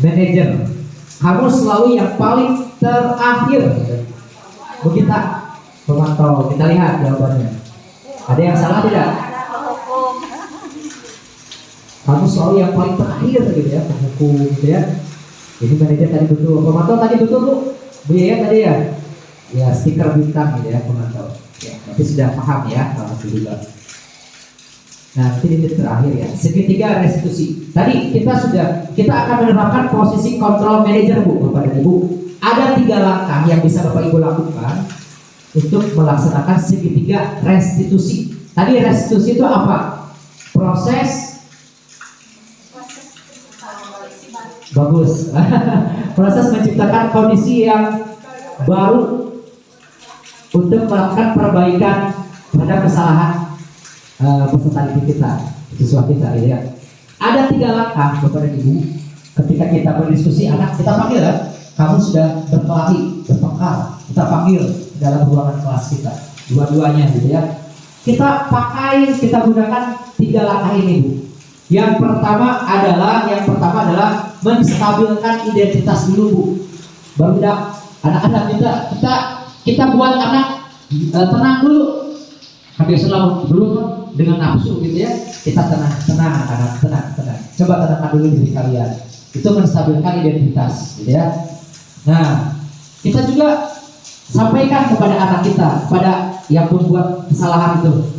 [SPEAKER 5] Manajer, kamu selalu yang paling terakhir. Begitu. Memantau, kita lihat jawabannya. Ada yang salah tidak? Kamu selalu yang paling terakhir gitu ya, penghukum gitu ya. Jadi manajer tadi betul, pemantau tadi betul Bu. Bu Yaya tadi ya. Ya, stiker bintang gitu ya, pemantau. Ya, tapi sudah paham ya, alhamdulillah. Nah, ini terakhir ya. Segitiga restitusi. Tadi kita akan menerapkan posisi kontrol manajer Bu, Bapak dan Ibu. Ada 3 langkah yang bisa Bapak Ibu lakukan untuk melaksanakan segitiga restitusi. Tadi restitusi itu apa? Proses bagus. Proses menciptakan kondisi yang baru untuk melakukan perbaikan terhadap kesalahan peserta didik kita, siswa kita ya. Ada 3 langkah Bapak dan Ibu. Ketika kita berdiskusi anak, kita panggil ya. Kamu sudah berkelahi, bertengkar, kita panggil dalam ruangan kelas kita, dua-duanya gitu ya. Kita gunakan 3 langkah ini Bu. Yang pertama adalah menstabilkan identitas dulu Bu. Baru anak-anak kita buat anak tenang dulu. Hampir selalu dulu dengan nafsu gitu ya. Kita tenang anak, tenang. Coba tenangkan dulu diri kalian. Itu menstabilkan identitas gitu ya. Nah, kita juga sampaikan kepada anak kita, pada yang membuat kesalahan itu.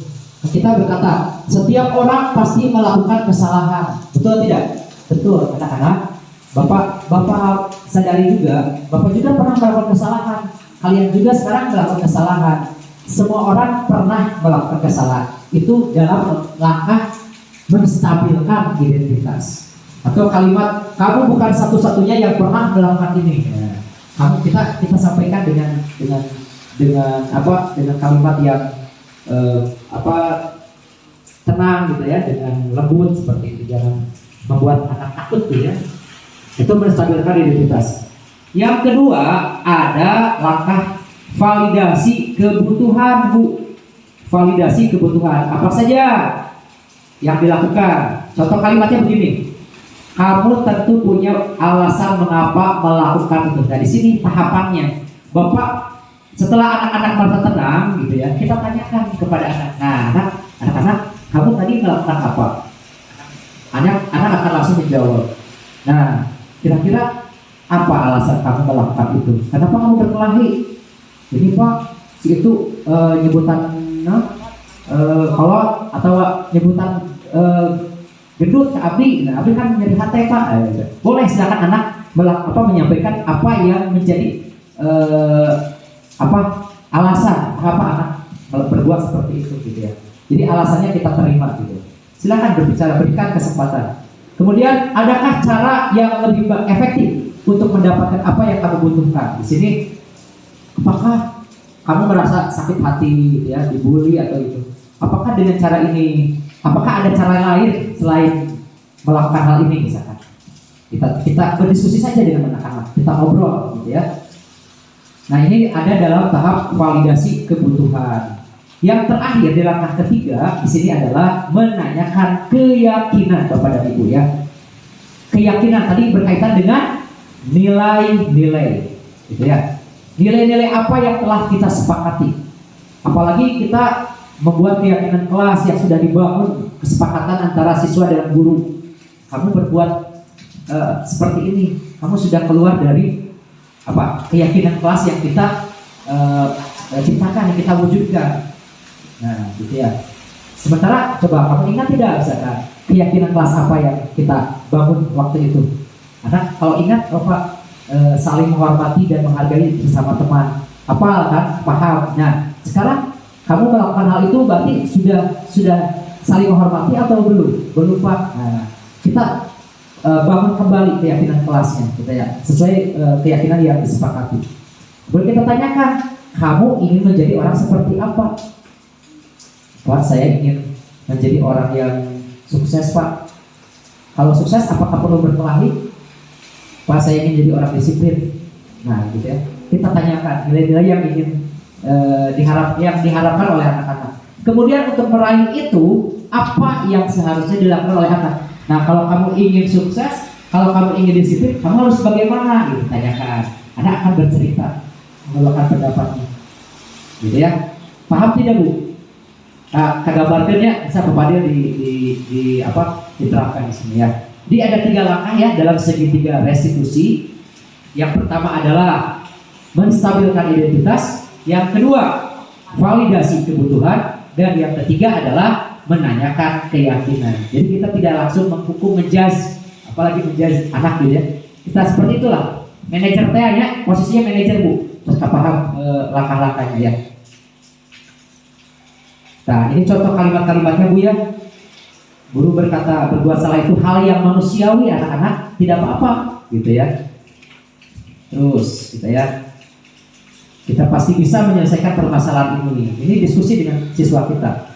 [SPEAKER 5] Kita berkata, setiap orang pasti melakukan kesalahan. Betul tidak? Betul, anak-anak. Bapak sadari juga, Bapak juga pernah melakukan kesalahan. Kalian juga sekarang melakukan kesalahan. Semua orang pernah melakukan kesalahan. Itu dalam langkah menstabilkan identitas. Atau kalimat, kamu bukan satu-satunya yang pernah melakukan ini. Nah, kita sampaikan dengan kalimat yang tenang gitu ya, dengan lembut seperti itu, jangan membuat anak takut gitu ya. Itu menstabilkan identitas. Yang kedua ada langkah validasi kebutuhan, Bu. Validasi kebutuhan apa saja yang dilakukan? Contoh kalimatnya begini. Kamu tentu punya alasan mengapa melakukan itu. Nah, di sini tahapannya. Bapak setelah anak-anak merasa tenang gitu ya, kita tanyakan kepada anak. Nah, anak-anak, kamu tadi melakukan apa? Anak akan langsung menjawab. Nah, kira-kira apa alasan kamu melakukan itu? Kenapa kamu berkelahi? Jadi Pak, si itu nyebutan kolot atau nyebutan gendut ke Abdi. Nah, Abdi kan nyeri hati Pak. Boleh silakan anak menyampaikan apa yang menjadi alasan kenapa anak berbuat seperti itu gitu ya. Jadi alasannya kita terima gitu. Silakan berbicara, berikan kesempatan. Kemudian adakah cara yang lebih efektif untuk mendapatkan apa yang kamu butuhkan? Di sini apakah kamu merasa sakit hati gitu ya, dibully atau itu? Apakah dengan cara ini? Apakah ada cara lain selain melakukan hal ini misalkan? Kita berdiskusi saja dengan anak-anak, kita ngobrol gitu ya. Nah, ini ada dalam tahap validasi kebutuhan. Yang terakhir di langkah ketiga di sini adalah menanyakan keyakinan Bapak dan Ibu ya. Keyakinan tadi berkaitan dengan nilai-nilai, gitu ya. Nilai-nilai apa yang telah kita sepakati. Apalagi kita membuat keyakinan kelas yang sudah dibangun kesepakatan antara siswa dan guru. Kamu berbuat seperti ini, kamu sudah keluar dari keyakinan kelas yang kita ciptakan, yang kita wujudkan. Nah, gitu ya. Sementara coba kamu ingat tidak misalkan keyakinan kelas apa yang kita bangun waktu itu? Karena kalau ingat Bapak saling menghormati dan menghargai bersama teman. Apa kan? Paham. Nah, sekarang kamu melakukan hal itu berarti sudah saling menghormati atau belum? Belum Pak. Nah, kita bangun kembali keyakinan kelasnya, gitu ya, sesuai keyakinan yang disepakati. Boleh kita tanyakan, kamu ingin menjadi orang seperti apa? Pak, saya ingin menjadi orang yang sukses Pak. Kalau sukses, apakah perlu berkelahi? Pak, saya ingin jadi orang disiplin. Nah, gitu ya. Kita tanyakan nilai-nilai yang ingin diharapkan oleh anak-anak. Kemudian untuk meraih itu, apa yang seharusnya dilakukan oleh anak? Nah, kalau kamu ingin sukses, kalau kamu ingin disiplin, kamu harus bagaimana? Gitu, tanyakan. Anak akan bercerita, mengeluarkan pendapatnya. Gitu ya. Paham tidak Bu? Nah, kagambarkannya bisa Bapak diterapkan di sini ya. Jadi ada 3 langkah ya dalam segitiga restitusi. Yang pertama adalah menstabilkan identitas, yang kedua validasi kebutuhan, dan yang ketiga adalah menanyakan keyakinan. Jadi kita tidak langsung menghukum, menjudge, apalagi menjudge anak gitu ya. Kita seperti itulah. Manajer TA-nya posisinya manajer Bu, terus paham langkah-langkahnya ya. Nah, ini contoh kalimat-kalimatnya Bu ya. Guru berkata berbuat salah itu hal yang manusiawi, anak-anak, tidak apa-apa gitu ya. Terus gitu ya, kita pasti bisa menyelesaikan permasalahan ini. Ini diskusi dengan siswa kita.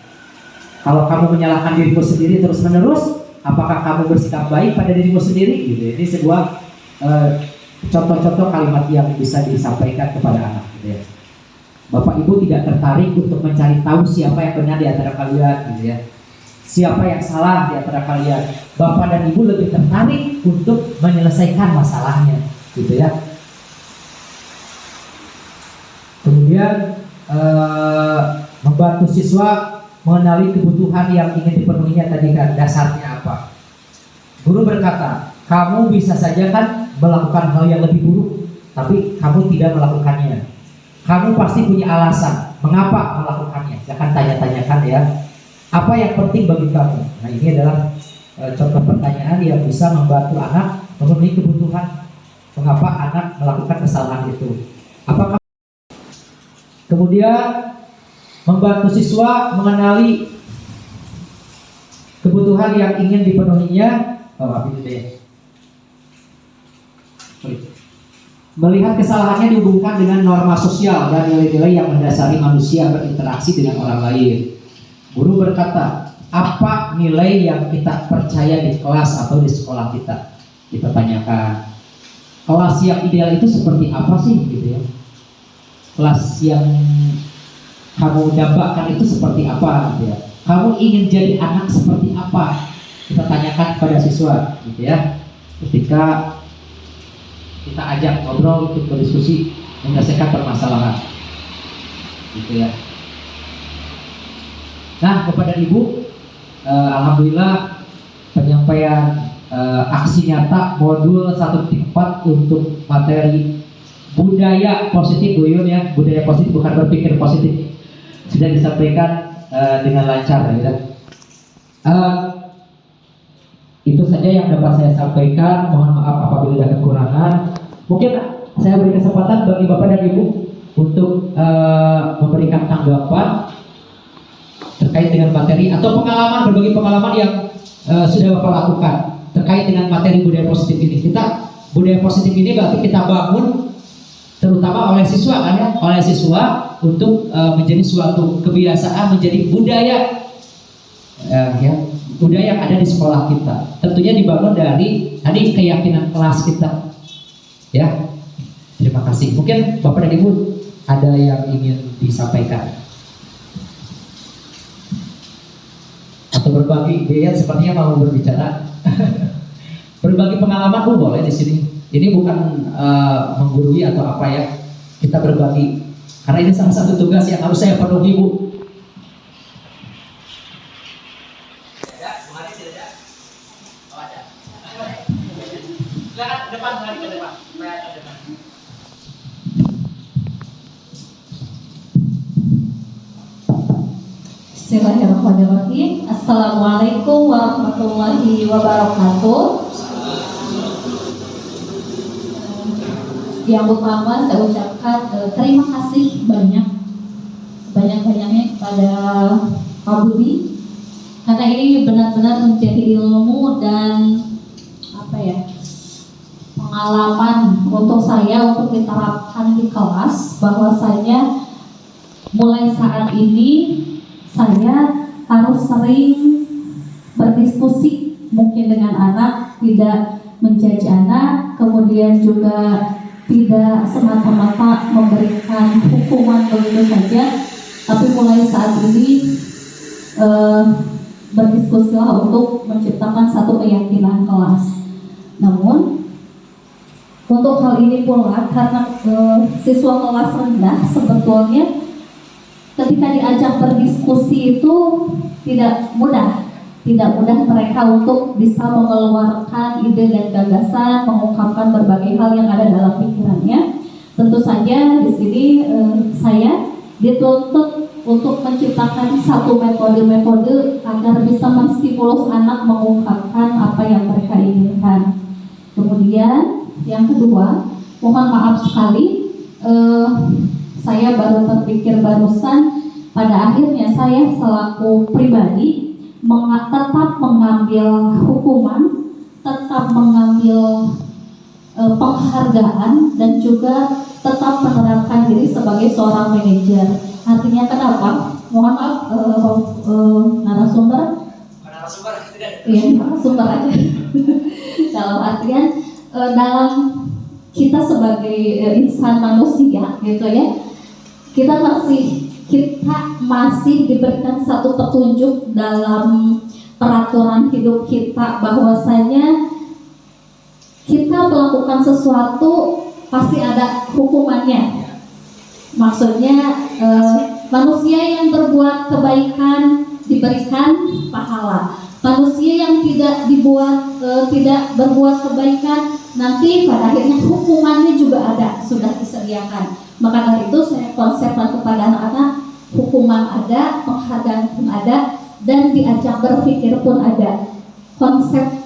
[SPEAKER 5] Kalau kamu menyalahkan dirimu sendiri terus menerus, apakah kamu bersikap baik pada dirimu sendiri? Gitu. Ini sebuah contoh-contoh kalimat yang bisa disampaikan kepada anak. Gitu ya. Bapak Ibu tidak tertarik untuk mencari tahu siapa yang benar di antara kalian, gitu ya. Siapa yang salah di antara kalian. Bapak dan Ibu lebih tertarik untuk menyelesaikan masalahnya, gitu ya. Kemudian membantu siswa mengenali kebutuhan yang ingin dipenuhinya tadi kan, dasarnya apa. Guru berkata, kamu bisa saja kan melakukan hal yang lebih buruk, tapi kamu tidak melakukannya. Kamu pasti punya alasan mengapa melakukannya. Jangan tanya-tanyakan ya. Apa yang penting bagi kamu? Nah, ini adalah contoh pertanyaan yang bisa membantu anak memenuhi kebutuhan. Mengapa anak melakukan kesalahan itu? Apakah kemudian membantu siswa mengenali kebutuhan yang ingin dipenuhinya. melihat kesalahannya dihubungkan dengan norma sosial dan nilai-nilai yang mendasari manusia berinteraksi dengan orang lain. Guru berkata, apa nilai yang kita percaya di kelas atau di sekolah kita? Kita tanyakan, kelas yang ideal itu seperti apa sih, gitu ya? Kelas yang kamu dambakan itu seperti apa, gitu ya? Kamu ingin jadi anak seperti apa? Kita tanyakan kepada siswa, gitu ya. Ketika kita ajak ngobrol untuk berdiskusi menyelesaikan permasalahan, gitu ya. Nah, kepada ibu, alhamdulillah penyampaian aksi nyata modul 1.4 untuk materi budaya positif, Bu Yun ya, budaya positif bukan berpikir positif, sudah disampaikan dengan lancar, ya. Itu saja yang dapat saya sampaikan. Mohon maaf apabila ada kekurangan. Mungkin saya beri kesempatan bagi Bapak dan Ibu untuk memberikan tanggapan terkait dengan materi atau pengalaman, berbagi pengalaman yang sudah Bapak lakukan terkait dengan materi budaya positif ini. Budaya positif ini berarti kita bangun terutama oleh siswa, kan ya, oleh siswa untuk menjadi suatu kebiasaan, menjadi budaya, ya, budaya yang ada di sekolah kita. Tentunya dibangun dari tadi keyakinan kelas kita, ya. Terima kasih. Mungkin Bapak dan Ibu ada yang ingin disampaikan atau berbagi. Dia sepertinya mau berbicara. Berbagi pengalaman, Bu, boleh di sini. Ini bukan menggurui atau apa ya. Kita berbagi karena ini salah satu tugas yang harus saya penuhi, Bu. Silakan depan, ke depan.
[SPEAKER 2] Bismillahirrahmanirrahim. Assalamualaikum warahmatullahi wabarakatuh. Yang pertama saya ucapkan terima kasih banyak-banyaknya kepada Pak Budi, karena ini benar-benar menjadi ilmu dan pengalaman untuk saya untuk diterapkan di kelas, bahwasanya mulai saat ini saya harus sering berdiskusi mungkin dengan anak, tidak menjudge anak, kemudian juga tidak semata-mata memberikan hukuman begitu saja, tapi mulai saat ini berdiskusilah untuk menciptakan satu keyakinan kelas. Namun untuk hal ini pula, karena siswa kelas rendah sebetulnya ketika diajak berdiskusi itu tidak mudah mereka untuk bisa mengeluarkan ide dan gagasan, mengungkapkan berbagai hal yang ada dalam pikirannya. Tentu saja di sini saya dituntut untuk menciptakan satu metode-metode agar bisa menstimulus anak mengungkapkan apa yang mereka inginkan. Kemudian yang kedua, mohon maaf sekali, saya baru terpikir barusan, pada akhirnya saya selaku pribadi tetap mengambil hukuman, tetap mengambil penghargaan, dan juga tetap menerapkan diri sebagai seorang manajer. Artinya kenapa? Mohon maaf, narasumber aja. Dalam artian dalam kita sebagai insan manusia, gitu ya, kita masih diberikan satu petunjuk dalam peraturan hidup kita, bahwasanya kita melakukan sesuatu pasti ada hukumannya. Maksudnya manusia yang berbuat kebaikan diberikan pahala, manusia yang tidak berbuat kebaikan nanti pada akhirnya hukumannya juga ada, sudah disediakan. Maka dari itu saya konsepkan kepada anak-anak, hukuman ada, penghargaan pun ada, dan diajak berpikir pun ada. Konsep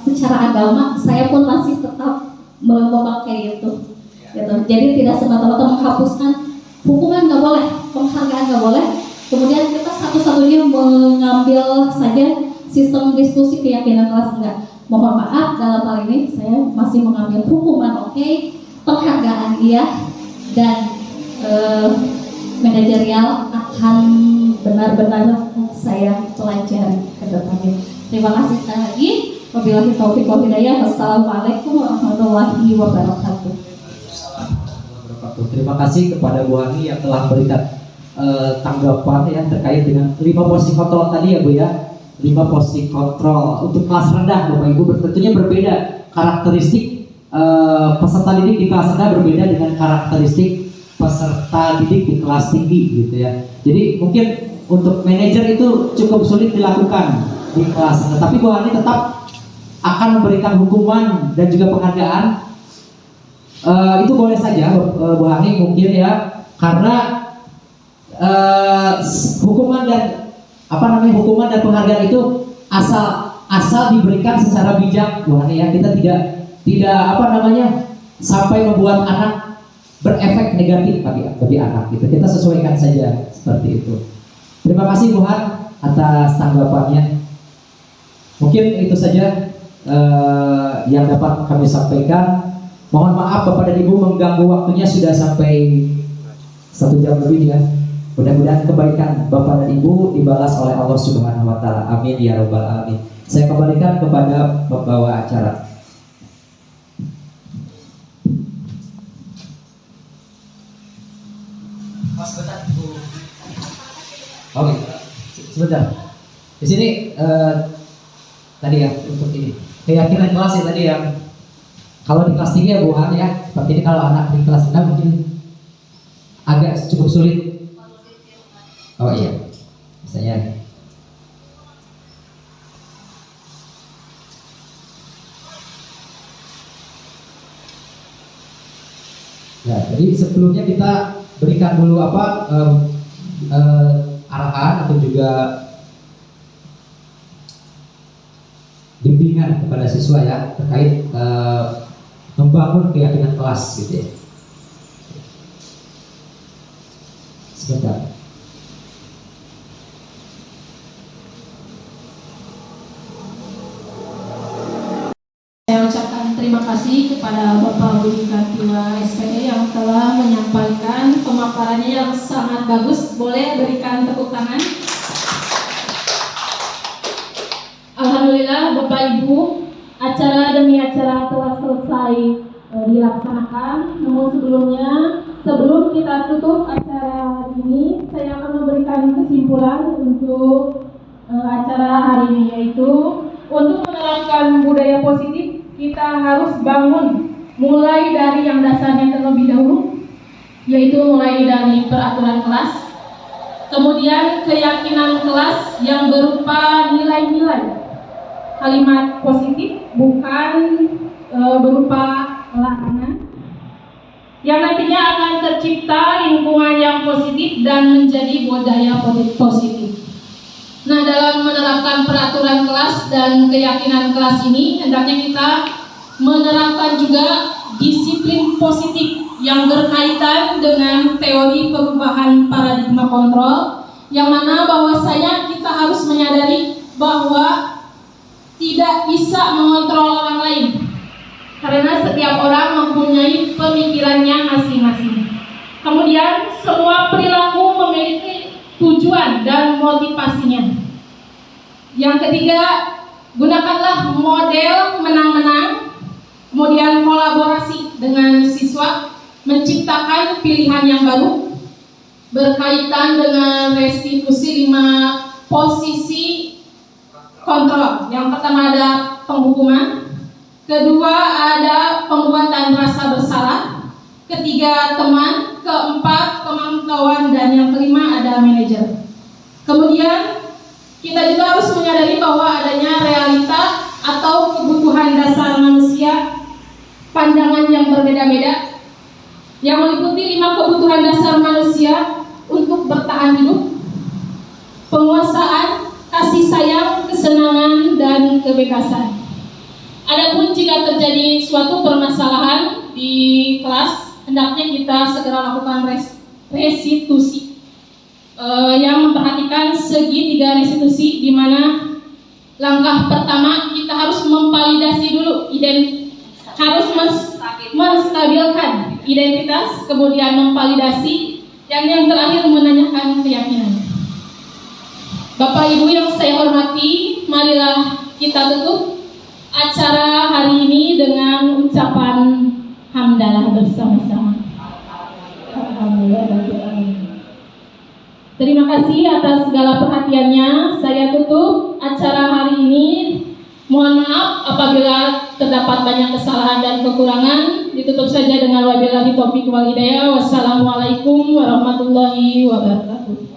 [SPEAKER 2] secara agama saya pun masih tetap memakai itu. Gitu. Jadi tidak semata-mata menghapuskan hukuman, nggak boleh, penghargaan nggak boleh. Kemudian kita satu-satunya mengambil saja sistem diskusi keyakinan kelas, enggak. Mohon maaf, dalam hal ini saya masih mengambil hukuman, oke. penghargaan dia dan manajerial akan benar-benar saya pelajari ke depannya. Terima kasih sekali lagi. Wabillahi taufiq wal hidayah. Wassalamualaikum warahmatullahi wabarakatuh.
[SPEAKER 5] Terima kasih kepada Bu Hani yang telah memberikan tanggapan ya terkait dengan 5 posisi kontrol tadi ya Bu ya. 5 posisi kontrol untuk kelas rendah Bapak Ibu tentunya berbeda karakteristik peserta didik di kelas rendah berbeda dengan karakteristik peserta didik di kelas tinggi gitu ya. Jadi mungkin untuk manajer itu cukup sulit dilakukan di kelas rendah, tapi Bu Hani tetap akan memberikan hukuman dan juga penghargaan. Itu boleh saja Bu Hani mungkin ya, karena hukuman dan hukuman dan penghargaan itu asal diberikan secara bijak Bu Hani ya. Kita tidak sampai membuat anak berefek negatif bagi anak gitu. Kita sesuaikan saja seperti itu. Terima kasih Bu Han atas tanggapannya. Mungkin itu saja yang dapat kami sampaikan. Mohon maaf Bapak dan Ibu mengganggu waktunya sudah sampai 1 jam lebih ya. Mudah-mudahan kebaikan Bapak dan Ibu dibalas oleh Allah Subhanahu wa taala. Amin ya rabbal alamin. Saya kembalikan kepada pembawa acara. Oke, sebentar. Di sini tadi ya untuk ini keyakinan kelas ya tadi yang kalau di kelas 3 ya Bu Han ya, seperti ini kalau anak di kelas 6 mungkin agak cukup sulit. Oh iya, misalnya ya, jadi sebelumnya kita berikan dulu arahan atau juga bimbingan kepada siswa ya terkait membangun keyakinan kelas gitu ya. Sebentar.
[SPEAKER 3] Saya ucapkan terima kasih kepada Bapak Budi Kartiwa SPD yang telah menyampaikan pemaparannya yang sangat bagus. Boleh berikan tepuk tangan. Alhamdulillah Bapak Ibu, acara demi acara telah selesai dilaksanakan. Namun sebelum kita tutup acara hari ini, saya akan memberikan kesimpulan untuk acara hari ini, yaitu untuk menerapkan budaya positif kita harus bangun mulai dari yang dasarnya terlebih dahulu, yaitu mulai dari peraturan kelas, kemudian keyakinan kelas yang berupa nilai-nilai kalimat positif, bukan berupa larangan, yang nantinya akan tercipta lingkungan yang positif dan menjadi budaya positif. Nah, dalam menerapkan peraturan kelas dan keyakinan kelas ini, hendaknya kita menerapkan juga disiplin positif yang berkaitan dengan teori perubahan paradigma kontrol, yang mana bahwasanya kita harus menyadari bahwa tidak bisa mengontrol orang lain, karena setiap orang mempunyai pemikirannya masing-masing. Kemudian semua perilaku memiliki tujuan dan motivasinya. Yang ketiga, gunakanlah model menang-menang, kemudian kolaborasi dengan siswa, menciptakan pilihan yang baru berkaitan dengan restitusi 5 posisi kontrol. Yang pertama ada penghukuman, kedua ada pembuatan rasa bersalah, ketiga teman, keempat pemantauan, dan yang kelima ada manajer. Kemudian kita juga harus menyadari bahwa adanya realita atau kebutuhan dasar manusia, pandangan yang berbeda-beda yang meliputi 5 kebutuhan dasar manusia untuk bertahan hidup: penguasaan, kasih sayang, kesenangan, dan kebebasan. Adapun jika terjadi suatu permasalahan di kelas, hendaknya kita segera lakukan restitusi, yang memperhatikan segi 3 restitusi, di mana langkah pertama kita harus memvalidasi dulu, harus menstabilkan identitas, kemudian memvalidasi, dan yang terakhir menanyakan keyakinan. Bapak Ibu yang saya hormati, marilah kita tutup acara hari ini dengan ucapan hamdalah bersama-sama. Terima kasih atas segala perhatiannya. Saya tutup acara hari ini. Mohon maaf apabila terdapat banyak kesalahan dan kekurangan. Ditutup saja dengan wabillahi taufiq wal hidayah. Wassalamualaikum warahmatullahi wabarakatuh.